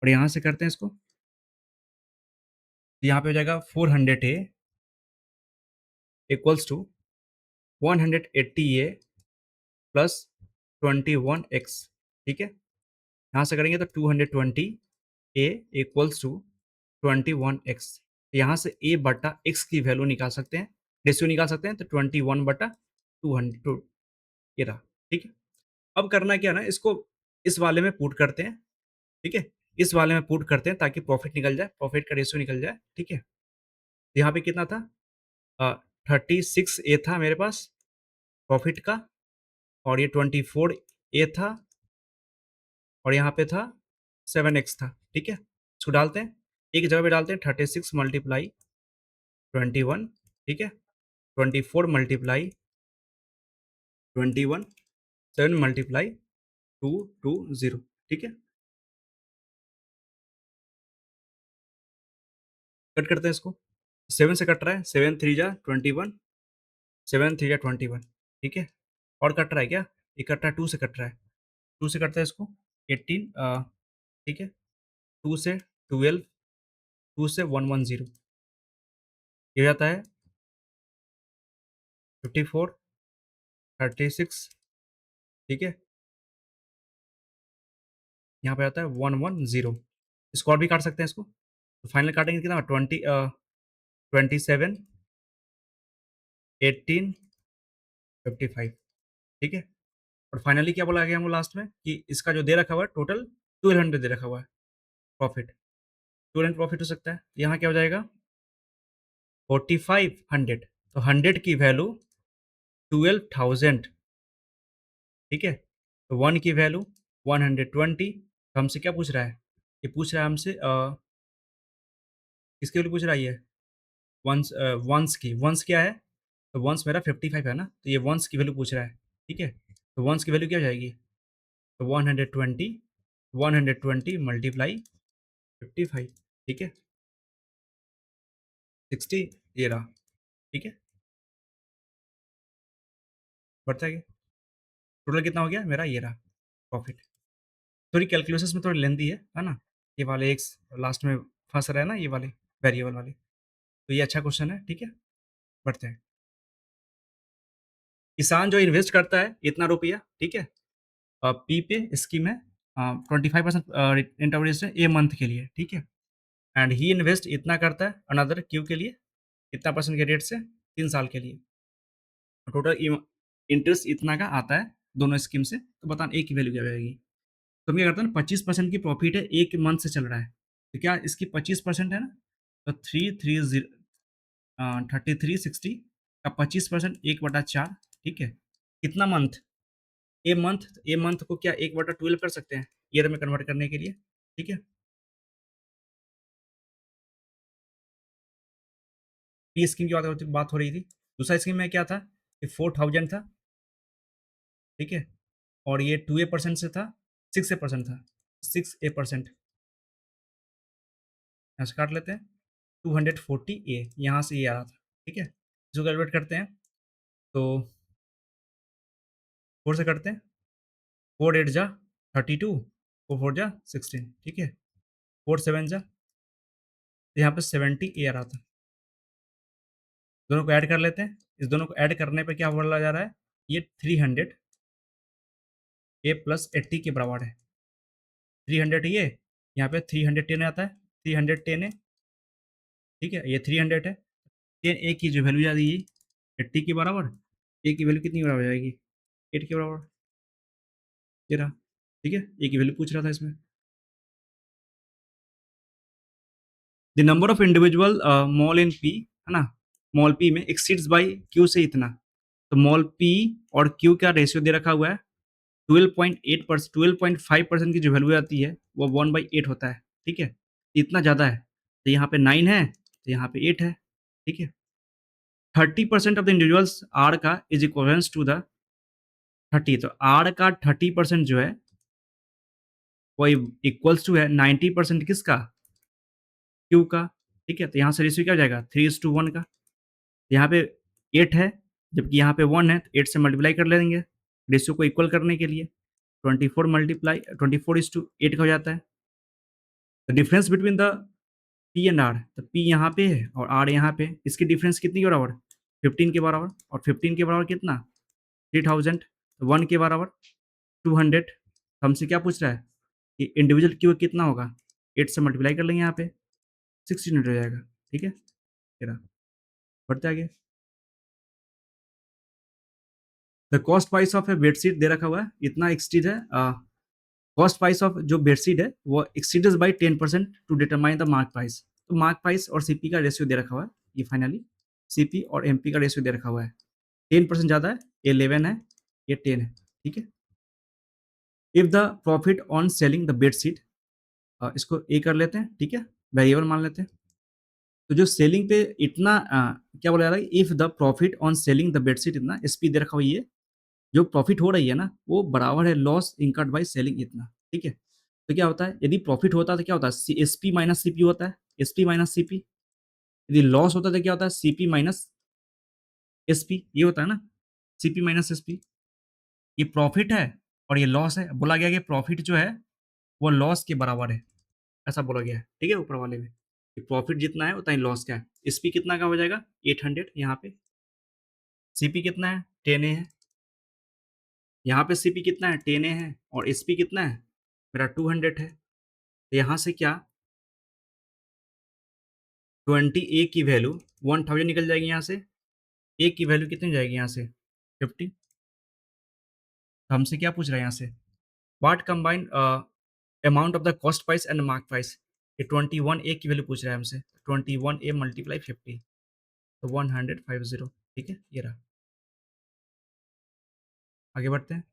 और यहाँ से करते हैं इसको, यहाँ पे हो जाएगा 400A equals to 180A plus 21x, ठीक है? यहाँ से करेंगे तो 220A इक्वल्स टू 21x। यहाँ से a बटा x की वैल्यू निकाल सकते हैं, रेशियो निकाल सकते हैं, तो 21 बटा 200 ये रहा, ठीक है? अब करना क्या ना, इसको इस वाले में पुट करते हैं, ठीक है? इस वाले में पुट करते हैं ताकि प्रॉफिट निकल जाए, प्रॉफिट का रेशियो निकल जाए, ठीक है? यहाँ पे कितना था? 36A था मेरे पास प्रॉफिट का, और ये 24A था, और यहाँ पे था 7x था, ठीक है? इसको डालते हैं, एक जगह पे डालते हैं, 36 मल्टीप्लाई 21, ठीक है? 24 मल्टीप्लाई 21, 7 मल्टीप्लाई 220, ठीक है? कट करते हैं इसको, 7 से कट रहा है, 7 3 जा 21, 7 3 जा 21, ठीक है? और कट रहा है क्या? ये कट रहा है, 2 से कट रहा है, 2 से कटता है इसको 18, ठीक है? 2 से 12, 2 से 110, ये हो जाता है 54, 36, ठीक है? यहाँ पे आता है 110, इसको और भी काट सकते हैं इसको, तो फाइनल काटेंगे कितना? 27, 18, 55, ठीक है? और फाइनली क्या बोला गया हमको लास्ट में कि इसका जो दे रखा हुआ है टोटल 1200 दे रखा हुआ है प्रॉफिट, 1200 प्रॉफिट हो सकता है, यहाँ क्या हो जाएगा? 4500, तो 100 की वैल्यू 12,000, ठीक है? तो 1 की वैल्यू 120, तो हमसे क्या पूछ रहा है? ये पूछ रहा है हमसे किसके वैल्यू पूछ रहा है ये? वंस, वंस की, वंस क्या है? तो वंस मेरा 55 है ना, तो ये वंस की वैल्यू पूछ रहा है, ठीक है? तो वंस की वैल्यू क्या हो जाएगी? तो 120, 120 मल्टीप्लाई 55, ठीक है? 60 ये रहा, ठीक है? बढ़ता है, टोटल कितना हो गया मेरा? ये रहा प्रॉफिट। थोड़ी कैलकुलेशंस में थोड़ी लेंदी है ना? ये वाले एक लास्ट में फंस रहा है ना, ये वाले वेरिएबल वाले, तो ये अच्छा क्वेश्चन है, ठीक है? बढ़ते हैं। किसान जो इन्वेस्ट करता है इतना रुपया, ठीक है? पी पे स्कीम है, 25% इंटरेस्ट है ए मंथ के लिए, ठीक है? एंड ही इन्वेस्ट इतना करता है अनदर क्यू के लिए, इतना परसेंट के रेट से 3 साल के लिए, टोटल इंटरेस्ट इतना का आता है दोनों स्कीम से, तो बताना ए की वैल्यू क्या रहेगी? तो हम क्या करते हैं ना, 25% की प्रॉफिट है, एक मंथ से चल रहा है, तो क्या इसकी 25% है ना, तो 3360 का 25%, 1/4, ठीक है? कितना मंथ? ए मंथ को क्या 1/12 कर सकते हैं ईयर में कन्वर्ट करने के लिए, ठीक है? पी स्कीम की बात हो रही थी, दूसरा स्कीम में क्या था? ये 4000 था, ठीक है? और ये 2% से था, 6% था, 6% यहाँ से काट लेते हैं, 240A यहाँ से ये आ रहा था, ठीक है? इसको कैलकुलेट करते हैं, तो 4 से करते हैं, 4 8 जा 32, 4 4 जा 16, ठीक है? 4 7 जा, तो यहाँ पे 70A आ रहा था, दोनों को ऐड कर लेते हैं, इस दोनों को ऐड करने पे क्या बोला जा रहा है? ये 300A प्लस 80 के बराबर है, 300 ये, यहाँ पे 310 आता है, 310A, ठीक है? ये 300 है, 10A की जो वैल्यू आ रही है 80 के बराबर, ए की वैल्यू कितनी बराबर जाएगी? 8 के बराबर, ये रहा, ठीक है? ए की वैल्यू पूछ रहा था इसमें। The number of individual mall in P, है ना, मॉल पी में एक्सीड्स बाई क्यू से इतना, तो मॉल पी और क्यू का रेशियो दे रखा हुआ है 12.5% की जो वैल्यू आती है वो 1/8 होता है, ठीक है? इतना ज़्यादा है, तो यहाँ पे 9 है, तो यहाँ पे 8 है, ठीक है। 30% ऑफ द इंडिविजुअल्स आर का इज इक्वलेंस टू द 30, तो आर का 30% जो है वो इक्वल्स टू है 90% किसका, क्यू का, ठीक है। तो यहाँ से रेशियो क्या हो जाएगा 3:1 का। यहाँ पे 8 है, जबकि यहाँ पे 1 है, तो 8 से मल्टीप्लाई कर लेंगे रेशियो को इक्वल करने के लिए। 24 का हो जाता है। The difference between the P and R, तो पी यहाँ पे है और आर यहाँ पे, इसकी डिफरेंस कितनी के बराबर, 15 के बराबर। और 15 के बराबर कितना, 3000। तो 1 के बराबर 200। हमसे क्या पूछ रहा है कि इंडिविजुअल क्यू कितना होगा, 8 से मल्टीप्लाई कर लेंगे यहाँ पे, 1600 हो जाएगा, ठीक है। तेरा बढ़ते आगे। The cost price of a bedsheet दे रखा हुआ है, इतना एक्सटीड है। कॉस्ट प्राइस ऑफ जो बेडशीट है वो exceeds by 10% to determine the mark price. तो मार्क प्राइस और सीपी का रेशियो दे रखा हुआ है, ये फाइनली सीपी और एमपी का रेशियो दे रखा हुआ है। 10% ज़्यादा है, 11 है, ये 10 है, ठीक है। If the profit on selling the bedsheet, इसको ए कर लेते हैं, ठीक है, वेरिएबल मान लेते हैं। तो जो सेलिंग पे इतना क्या बोला जा रहा है, if the profit on selling the bedsheet इतना, एसपी दे रखा हुआ है, ये जो प्रॉफिट हो रही है ना वो बराबर है लॉस इनकर्ड बाय सेलिंग इतना, ठीक है। तो क्या होता है, यदि प्रॉफिट होता है तो क्या होता है, एसपी माइनस सीपी होता है, एसपी माइनस सीपी। यदि लॉस होता है तो क्या होता है, सीपी माइनस एसपी, ये होता है ना, सीपी माइनस एसपी। ये प्रॉफिट है और ये लॉस है, बोला गया कि प्रॉफिट जो है वो लॉस के बराबर है, ऐसा बोला गया है, ठीक है, ऊपर वाले में कि प्रॉफिट जितना है उतना ही लॉस का है। एसपी कितना का हो जाएगा 800 यहाँ पे, सीपी कितना है 10 है, यहाँ पे सीपी कितना है 10 है, और एसपी कितना है मेरा 200 है। तो यहाँ से क्या 20 ए की वैल्यू 1000 निकल जाएगी, यहाँ से ए की वैल्यू कितनी जाएगी यहाँ से 50। तो हमसे क्या पूछ रहा है यहाँ से, what combined amount of the cost price and mark price. ये 21 ए की वैल्यू पूछ रहा है हमसे, 21 ए मल्टीप्लाई 50, तो 150, ठीक है, ये रहा। आगे बढ़ते हैं।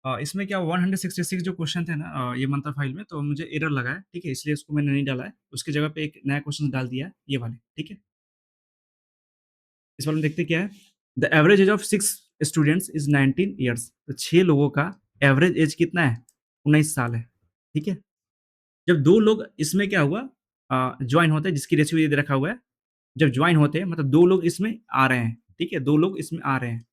इसमें क्या 166 जो क्वेश्चन थे ना ये मंत्र फाइल में, तो मुझे एरर लगा है, ठीक है, इसलिए इसको मैंने नहीं डाला है, उसकी जगह पे एक नया क्वेश्चन डाल दिया है, ये वाले, ठीक है। इस वाले में देखते क्या है, the average age of 6 students is 19 years. तो 6 लोगों का एवरेज एज कितना है, 19 साल है, ठीक है। जब दो लोग इसमें क्या हुआ ज्वाइन होते हैं, जिसकी रेशियो ये दे रखा हुआ है, जब ज्वाइन होते हैं मतलब दो लोग इसमें आ रहे हैं, ठीक है, दो लोग इसमें आ रहे हैं,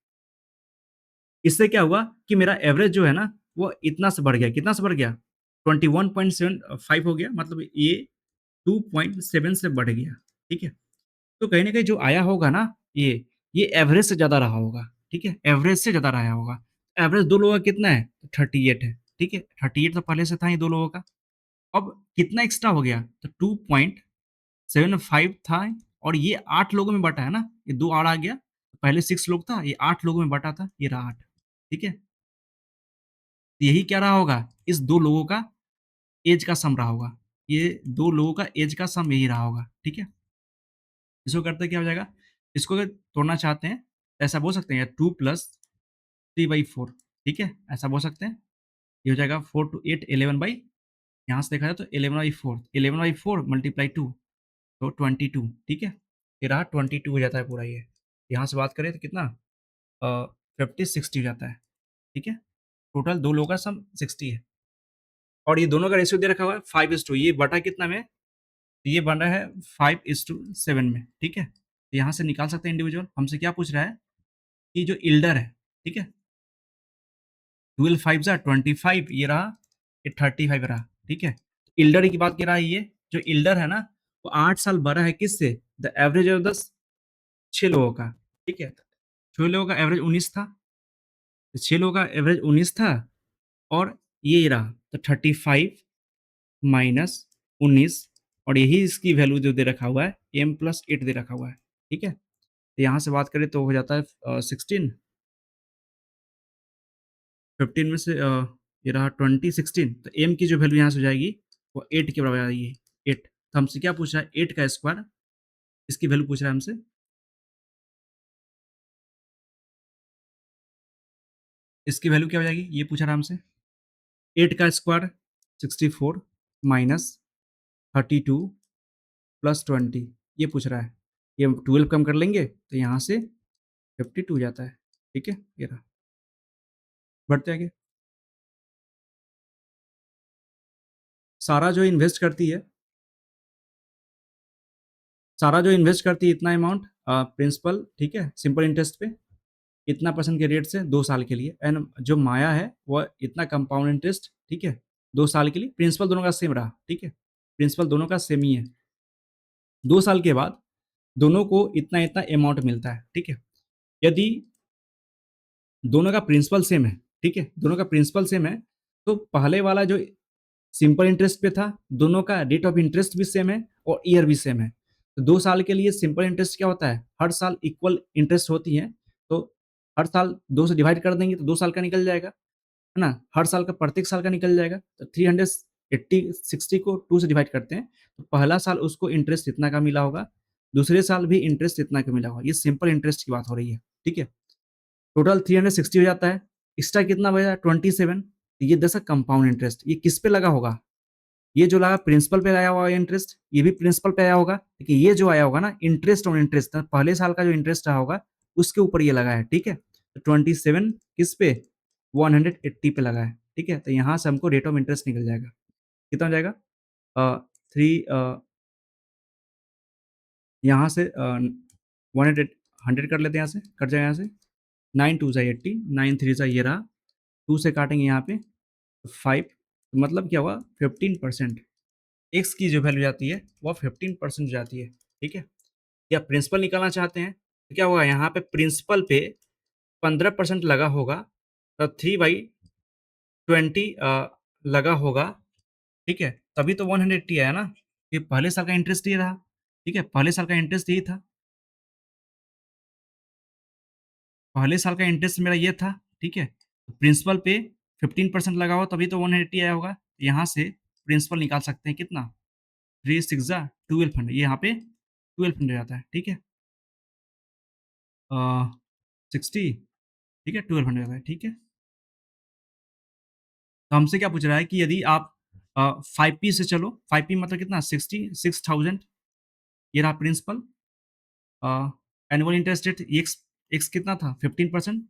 इससे क्या हुआ कि मेरा एवरेज जो है ना वो इतना से बढ़ गया, कितना से बढ़ गया 21.75 हो गया, मतलब ये 2.7 से बढ़ गया, ठीक है। तो कहीं ना कहीं जो आया होगा ना ये एवरेज से ज्यादा रहा होगा, ठीक है, एवरेज से ज्यादा रहा होगा। एवरेज दो लोगों का कितना है, 38 है, ठीक है, 38 तो पहले से था ही दो लोगों का। अब कितना एक्स्ट्रा हो गया, तो 2.75 था, और ये 8 लोगों में बटा है ना, ये 2 और आ गया, पहले 6 लोग था, ये 8 लोगों में बटा था, ये रहा 8, ठीक है। तो यही क्या रहा होगा, इस दो लोगों का एज का सम रहा होगा, ये दो लोगों का एज का सम यही रहा होगा, ठीक है। इसको करते क्या हो जाएगा, इसको अगर तोड़ना चाहते हैं तो ऐसा बोल सकते हैं 2+3/4, ठीक है, ऐसा बोल सकते हैं। ये हो जाएगा 4 to 8 11 बाई, यहाँ से देखा जाए तो 11/4, 11/4 मल्टीप्लाई 2, तो 22, ठीक है। ये रहा 22 हो जाता है पूरा ये। यहाँ से बात करें तो कितना 50 60 हो जाता है, ठीक है। टोटल दो लोगों का सम 60 है, और ये दोनों का रेशियो दे रखा हुआ है 5:2, ये बटा कितना में, तो ये बन रहा है 5:7 में, ठीक है। तो यहाँ से निकाल सकते हैं इंडिविजुअल। हमसे क्या पूछ रहा है कि जो इल्डर है, ठीक है, 12 5 जा 25, ये रहा, ये 35 रहा, ठीक है। इल्डर की बात कर रहा है, ये जो इल्डर है ना वो 8 साल बड़ा है किससे, द एवरेज ऑफ द 6 लोगों का, ठीक है। 6 लोगों का एवरेज 19 था, तो 6 लोगों का एवरेज 19 था, और ये रहा तो 35 माइनस 19, और यही इसकी वैल्यू जो दे रखा हुआ है m+8 दे रखा हुआ है, ठीक है। तो यहाँ से बात करें तो हो जाता है 16, 15 में से ये रहा 20 16, तो m की जो वैल्यू यहाँ से हो जाएगी वो 8 के बराबर आएगी, 8। तो हमसे क्या पूछ रहा है, 8 का स्क्वायर, इसकी वैल्यू पूछ रहा है हमसे, इसकी वैल्यू क्या हो जाएगी ये पूछ रहा है हमसे। 8 का स्क्वायर 64 माइनस 32 प्लस 20 ये पूछ रहा है। ये 12 कम कर लेंगे तो यहाँ से 52 जाता है। ठीक है, ये रहा। बढ़ते आगे। सारा जो इन्वेस्ट करती है, सारा जो इन्वेस्ट करती है इतना अमाउंट प्रिंसिपल, ठीक है, सिंपल इंटरेस्ट पे इतना परसेंट के रेट से 2 साल के लिए। एंड जो माया है वो इतना कंपाउंड इंटरेस्ट, ठीक है, 2 साल के लिए। प्रिंसिपल दोनों का सेम रहा, ठीक है, प्रिंसिपल दोनों का सेम ही है। 2 साल के बाद दोनों को इतना इतना अमाउंट मिलता है, ठीक है। यदि दोनों का प्रिंसिपल सेम है, ठीक है, दोनों का प्रिंसिपल सेम है, तो पहले वाला जो सिंपल इंटरेस्ट पे था, दोनों का रेट ऑफ इंटरेस्ट भी सेम है और ईयर भी सेम है। तो 2 साल के लिए सिंपल इंटरेस्ट क्या होता है, हर साल इक्वल इंटरेस्ट होती है। तो हर साल 2 से डिवाइड कर देंगे तो 2 साल का निकल जाएगा, है ना। हर साल का प्रत्येक साल का निकल जाएगा। तो 360 को 2 से डिवाइड करते हैं तो पहला साल उसको इंटरेस्ट इतना का मिला होगा, दूसरे साल भी इंटरेस्ट इतना का मिला होगा। ये सिंपल इंटरेस्ट की बात हो रही है, ठीक है। टोटल 360 हो जाता है। एक्स्ट्रा कितना बचा, 27। ये दस कंपाउंड इंटरेस्ट, ये किस पे लगा होगा, ये जो लगा प्रिंसिपल पे आया हुआ इंटरेस्ट, ये भी प्रिंसिपल पे आया होगा। देखिए ये जो आया होगा ना इंटरेस्ट ऑन इंटरेस्ट, पहले साल का जो इंटरेस्ट रहा होगा उसके ऊपर ये लगा है, ठीक है। तो 27 किस पे, 180 पे लगा है, ठीक है। तो यहाँ से हमको रेट ऑफ इंटरेस्ट निकल जाएगा। कितना हो जाएगा, थ्री, यहाँ से 100 कर लेते हैं, यहाँ से कट जाएगा, यहाँ से 9 2 जा 80, 9 3 जा ये रहा, 2 से काटेंगे यहाँ पे 5, मतलब क्या हुआ 15%। एक्स की जो वैल्यू जाती है वो 15% जाती है, ठीक है। या प्रिंसिपल निकालना चाहते हैं तो क्या होगा, यहाँ पे प्रिंसिपल पे 15% लगा होगा, तो 3/20 लगा होगा, ठीक है। तभी तो 180 आया ना। ये पहले साल का इंटरेस्ट ये रहा, ठीक है, पहले साल का इंटरेस्ट यही था, पहले साल का इंटरेस्ट मेरा ये था, ठीक है। प्रिंसिपल पे 15% लगा हो तभी तो 180 आया होगा। यहाँ से प्रिंसिपल निकाल सकते हैं कितना, 3 6 जा 1200, ये यहाँ पे 1200 आता है, ठीक है। 60, ठीक है, 1200 आता है, ठीक है। तो हमसे क्या पूछ रहा है कि यदि आप 5P से चलो, 5P मतलब कितना, 66,000, ये रहा principal. Annual interest rate X, X कितना था 15%,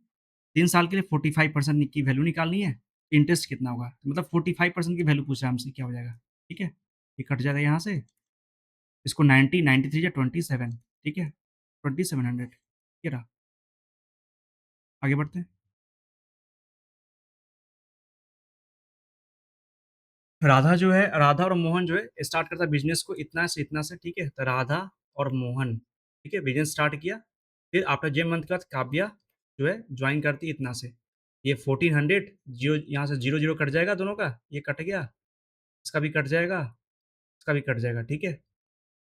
3 साल के लिए 45% की वैल्यू निकालनी है। इंटरेस्ट कितना होगा, मतलब 45% की वैल्यू पूछा हमसे, क्या हो जाएगा, ठीक है। ये कट जाएगा यहाँ से, इसको 90 93 या 27, ठीक है, 2700, ये रहा। आगे बढ़ते हैं। राधा जो है, राधा और मोहन जो है स्टार्ट करता है बिजनेस को इतना से इतना से, ठीक है। तो राधा और मोहन, ठीक है, बिजनेस स्टार्ट किया। फिर आफ्टर जे मंथ का काव्या जो है ज्वाइन करती है इतना से। ये 1400 जीरो, यहाँ से 0 0 कट जाएगा, दोनों का ये कट गया, इसका भी कट जाएगा, इसका भी कट जाएगा, ठीक है।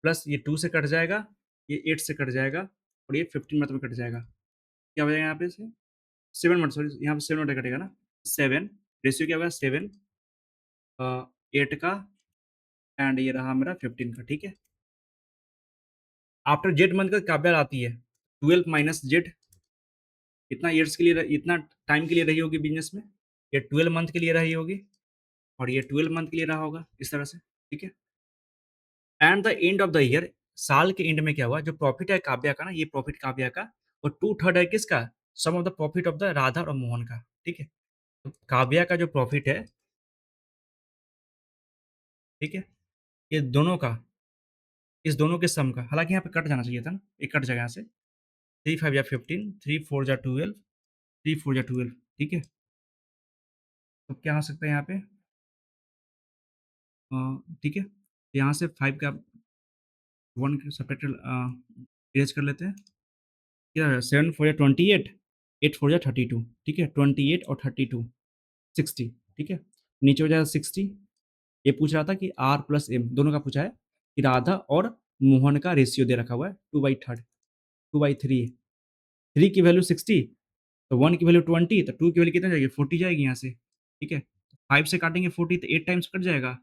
प्लस ये 2 से कट जाएगा, ये 8 से कट जाएगा और ये 15 मंथ में कट जाएगा। क्या हो जाएगा यहाँ पे से 7 मंथ, सॉरी यहाँ पे 7 मंथ कटेगा ना, 7, रेशियो क्या होगा 7 8 का, एंड ये रहा मेरा 15 का, ठीक है। आफ्टर जेड मंथ का काव्या आती है, 12 माइनस जेड, इतना ईयर्स के लिए, इतना टाइम के लिए रही होगी बिजनेस में, ये 12 मंथ के लिए रही होगी और ये 12 मंथ के लिए रहा होगा, इस तरह से, ठीक है। And the end of the year, साल के एंड में क्या हुआ, जो प्रॉफिट है काव्या का ना, ये प्रॉफिट काव्या का, और 2/3 है किसका, sum of the profit of the Radha और मोहन का, ठीक है। तो काव्या का जो प्रॉफिट है, ठीक है, ये दोनों का, इस दोनों के सम का, हालांकि यहाँ पे कट जाना चाहिए था ना, ये कट जाएगा यहाँ से, 3 5 या 15, 3 4 जा 12, 3 4 जा 12, ठीक है। तो क्या आ सकता है यहाँ पे, ठीक है, यहाँ से 5 का 1 सपरेटेड इरेज कर लेते हैं। क्या है, 7 4 या 28, 8 4 या 32, ठीक है, 28 और 32 60, ठीक है। नीचे हो जाएगा 60। ये पूछ रहा था कि R प्लस M दोनों का पूछा है कि राधा और मोहन का रेशियो दे रखा हुआ है 2/3, 2/3, 3 की वैल्यू 60, तो 1 की वैल्यू 20, तो 2 की वैल्यू कितना जाएगी 40 जाएगी यहाँ से, ठीक है। 5 से काटेंगे 40 तो 8 टाइम्स कट जाएगा,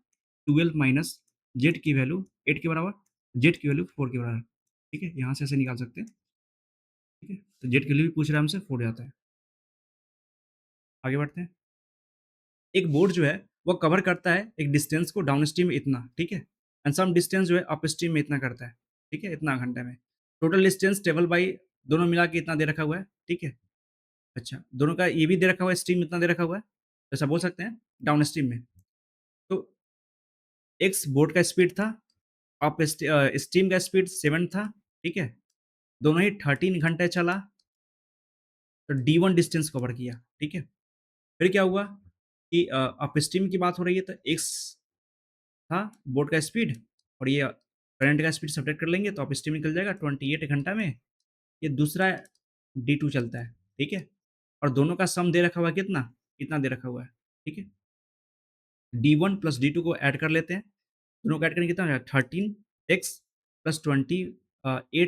12 माइनस जेड की वैल्यू 8 के बराबर, जेड की वैल्यू 4 के बराबर, ठीक है। यहाँ से ऐसे निकाल सकते हैं, ठीक है। तो जेड की वैल्यू भी पूछ रहा है हमसे, 4 जाता है। आगे बढ़ते हैं। एक बोर्ड जो है वो कवर करता है एक डिस्टेंस को डाउन स्ट्रीम में इतना, ठीक है। एंड सम डिस्टेंस जो है अपस्ट्रीम में इतना करता है, ठीक है? इतना घंटे में। टोटल डिस्टेंस टेबल बाई दोनों मिला के इतना दे रखा हुआ है, ठीक है? अच्छा, दोनों का ये भी दे रखा हुआ है, स्ट्रीम इतना दे रखा हुआ है, तो ऐसा बोल सकते हैं डाउन स्ट्रीम में। तो एक्स बोट का स्पीड था, स्ट्रीम का स्पीड 7 था, ठीक है? दोनों ही 13 घंटे चला, तो D1 डिस्टेंस कवर किया, ठीक है? फिर क्या हुआ कि अपस्ट्रीम की बात हो रही है तो एक्स था बोट का स्पीड और ये करंट का स्पीड सब्ट्रैक्ट कर लेंगे तो अपस्ट्रीम निकल जाएगा 28 घंटा में। ये दूसरा D2 चलता है, ठीक है? और दोनों का सम दे रखा हुआ है कितना? इतना दे रखा हुआ है, ठीक है? D1 प्लस D2 को ऐड कर लेते हैं। दोनों को ऐड करेंगे कितना हो जाएगा 13x प्लस 28x ये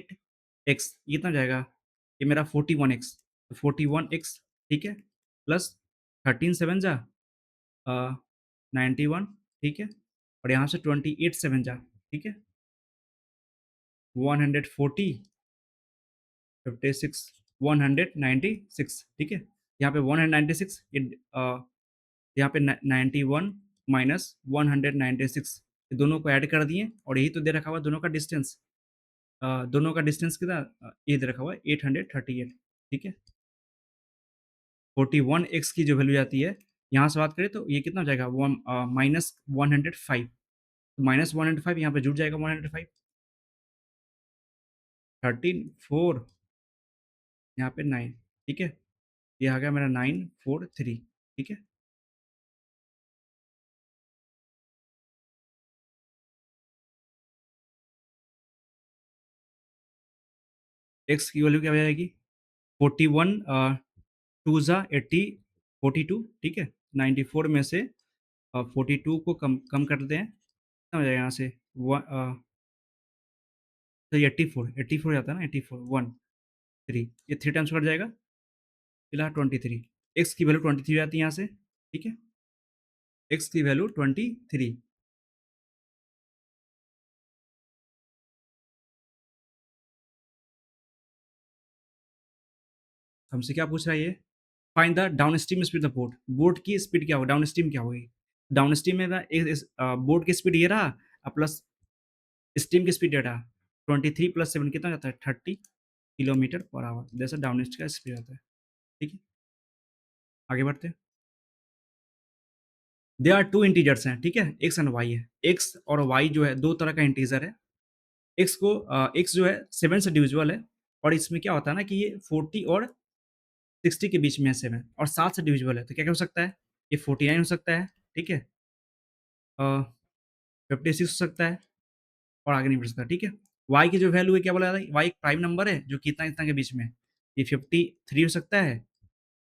कितना हो जाएगा? ये मेरा 41x तो 41x ठीक है? प्लस 13 7 जा 91 ठीक है? और यहाँ से 28 7 जा ठीक है? 140 56 196 ठीक है? यहाँ पे 196 यहाँ पे 91 माइनस 196 दोनों को ऐड कर दिए और यही तो दे रखा हुआ दोनों का डिस्टेंस। दोनों का डिस्टेंस कितना ये दे रखा हुआ है 838 ठीक है? 41x की जो वैल्यू आती है यहाँ से बात करें तो ये कितना हो जाएगा माइनस 105 माइनस 105 यहाँ पे जुड़ जाएगा 105 13 4 यहाँ पे 9 ठीक है? ये आ गया मेरा 943 ठीक है? x की वैल्यू क्या हो जाएगी 41 2 ज़ा 80 42 ठीक है? 94 में से 42 को कम करते हैं कितना हो जाएगा यहाँ से तो ये 84 जाता है ना 84 1 3 ये 3 टाइम्स कट जाएगा फिलहाल 23 x की वैल्यू 23 आती है यहाँ से ठीक है? x की वैल्यू 23 हमसे क्या पूछ रहा है ये find the downstream speed of boat boat की स्पीड क्या होगी डाउनस्ट्रीम क्या होगी डाउनस्ट्रीम में बोट की स्पीड ये रहा प्लस स्टीम की स्पीड ये रहा 23 प्लस 7 कितना जाता है 30 किलोमीटर पर आवर जैसा डाउनस्ट्रीम का स्पीड आता है ठीक है आगे बढ़ते हैं दे आर टू इंटीजर्स हैं ठीक है एक्स एंड वाई है एक्स और वाई जो है दो तरह का इंटीजर है एक्स जो है 7 से डिविजिबल है और इसमें क्या होता है ना कि ये 40 और 60 के बीच में है 7 और 7 से डिविजिबल है तो क्या क्या हो सकता है ये 49 हो सकता है ठीक है 56 हो सकता है और आगे नहीं बढ़ सकता ठीक है वाई की जो वैल्यू है क्या बोला जाता है वाई एक प्राइम नंबर है जो कि इतना इतना के बीच में है ये 53 हो सकता है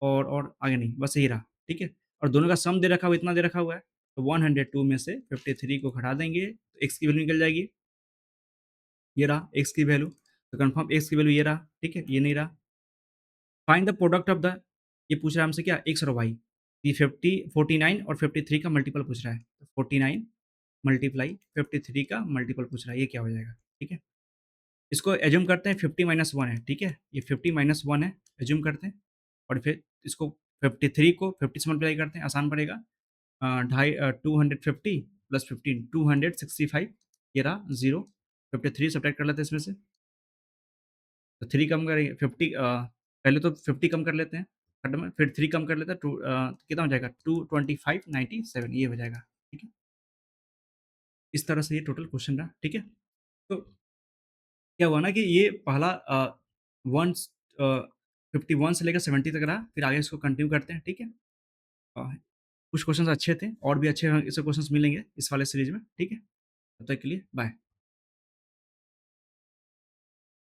और आगे नहीं बस यही रहा ठीक है और दोनों का सम दे रखा हुआ इतना दे रखा हुआ है तो 102 में से 53 को घटा देंगे तो एक्स की वैल्यू निकल जाएगी ये रहा एक्स की वैल्यू तो कंफर्म एक्स की वैल्यू ये रहा ठीक है ये नहीं रहा find the product of the ये पूछ रहा है हमसे क्या एक्स और वाई ये 49 और 53 का मल्टीपल पूछ रहा है 49 मल्टीप्लाई 53 का मल्टीपल पूछ रहा है ये क्या हो जाएगा ठीक है इसको एज्यूम करते हैं 50 माइनस 1 है ठीक है ये 50 माइनस 1 है एज्यूम करते हैं और फिर इसको 53 को 50 से मल्टीप्लाई करते हैं आसान पड़ेगा ढाई 250 प्लस 15 265 ये रहा जीरो 53 सब्ट्रैक्ट कर लेते हैं इसमें से तो 3 कम करेंगे 50 पहले तो 50 कम कर लेते हैं खड्ड में फिर 3 कम कर लेते हैं कितना हो जाएगा 22597 ये हो जाएगा ठीक है इस तरह से ये टोटल क्वेश्चन रहा ठीक है तो क्या हुआ ना कि ये पहला 51 से लेकर 70 तक रहा फिर आगे इसको कंटिन्यू करते हैं ठीक है अ, कुछ क्वेश्चंस अच्छे थे और भी अच्छे इससे क्वेश्चंस मिलेंगे इस वाले सीरीज में ठीक है तब तक के लिए बाय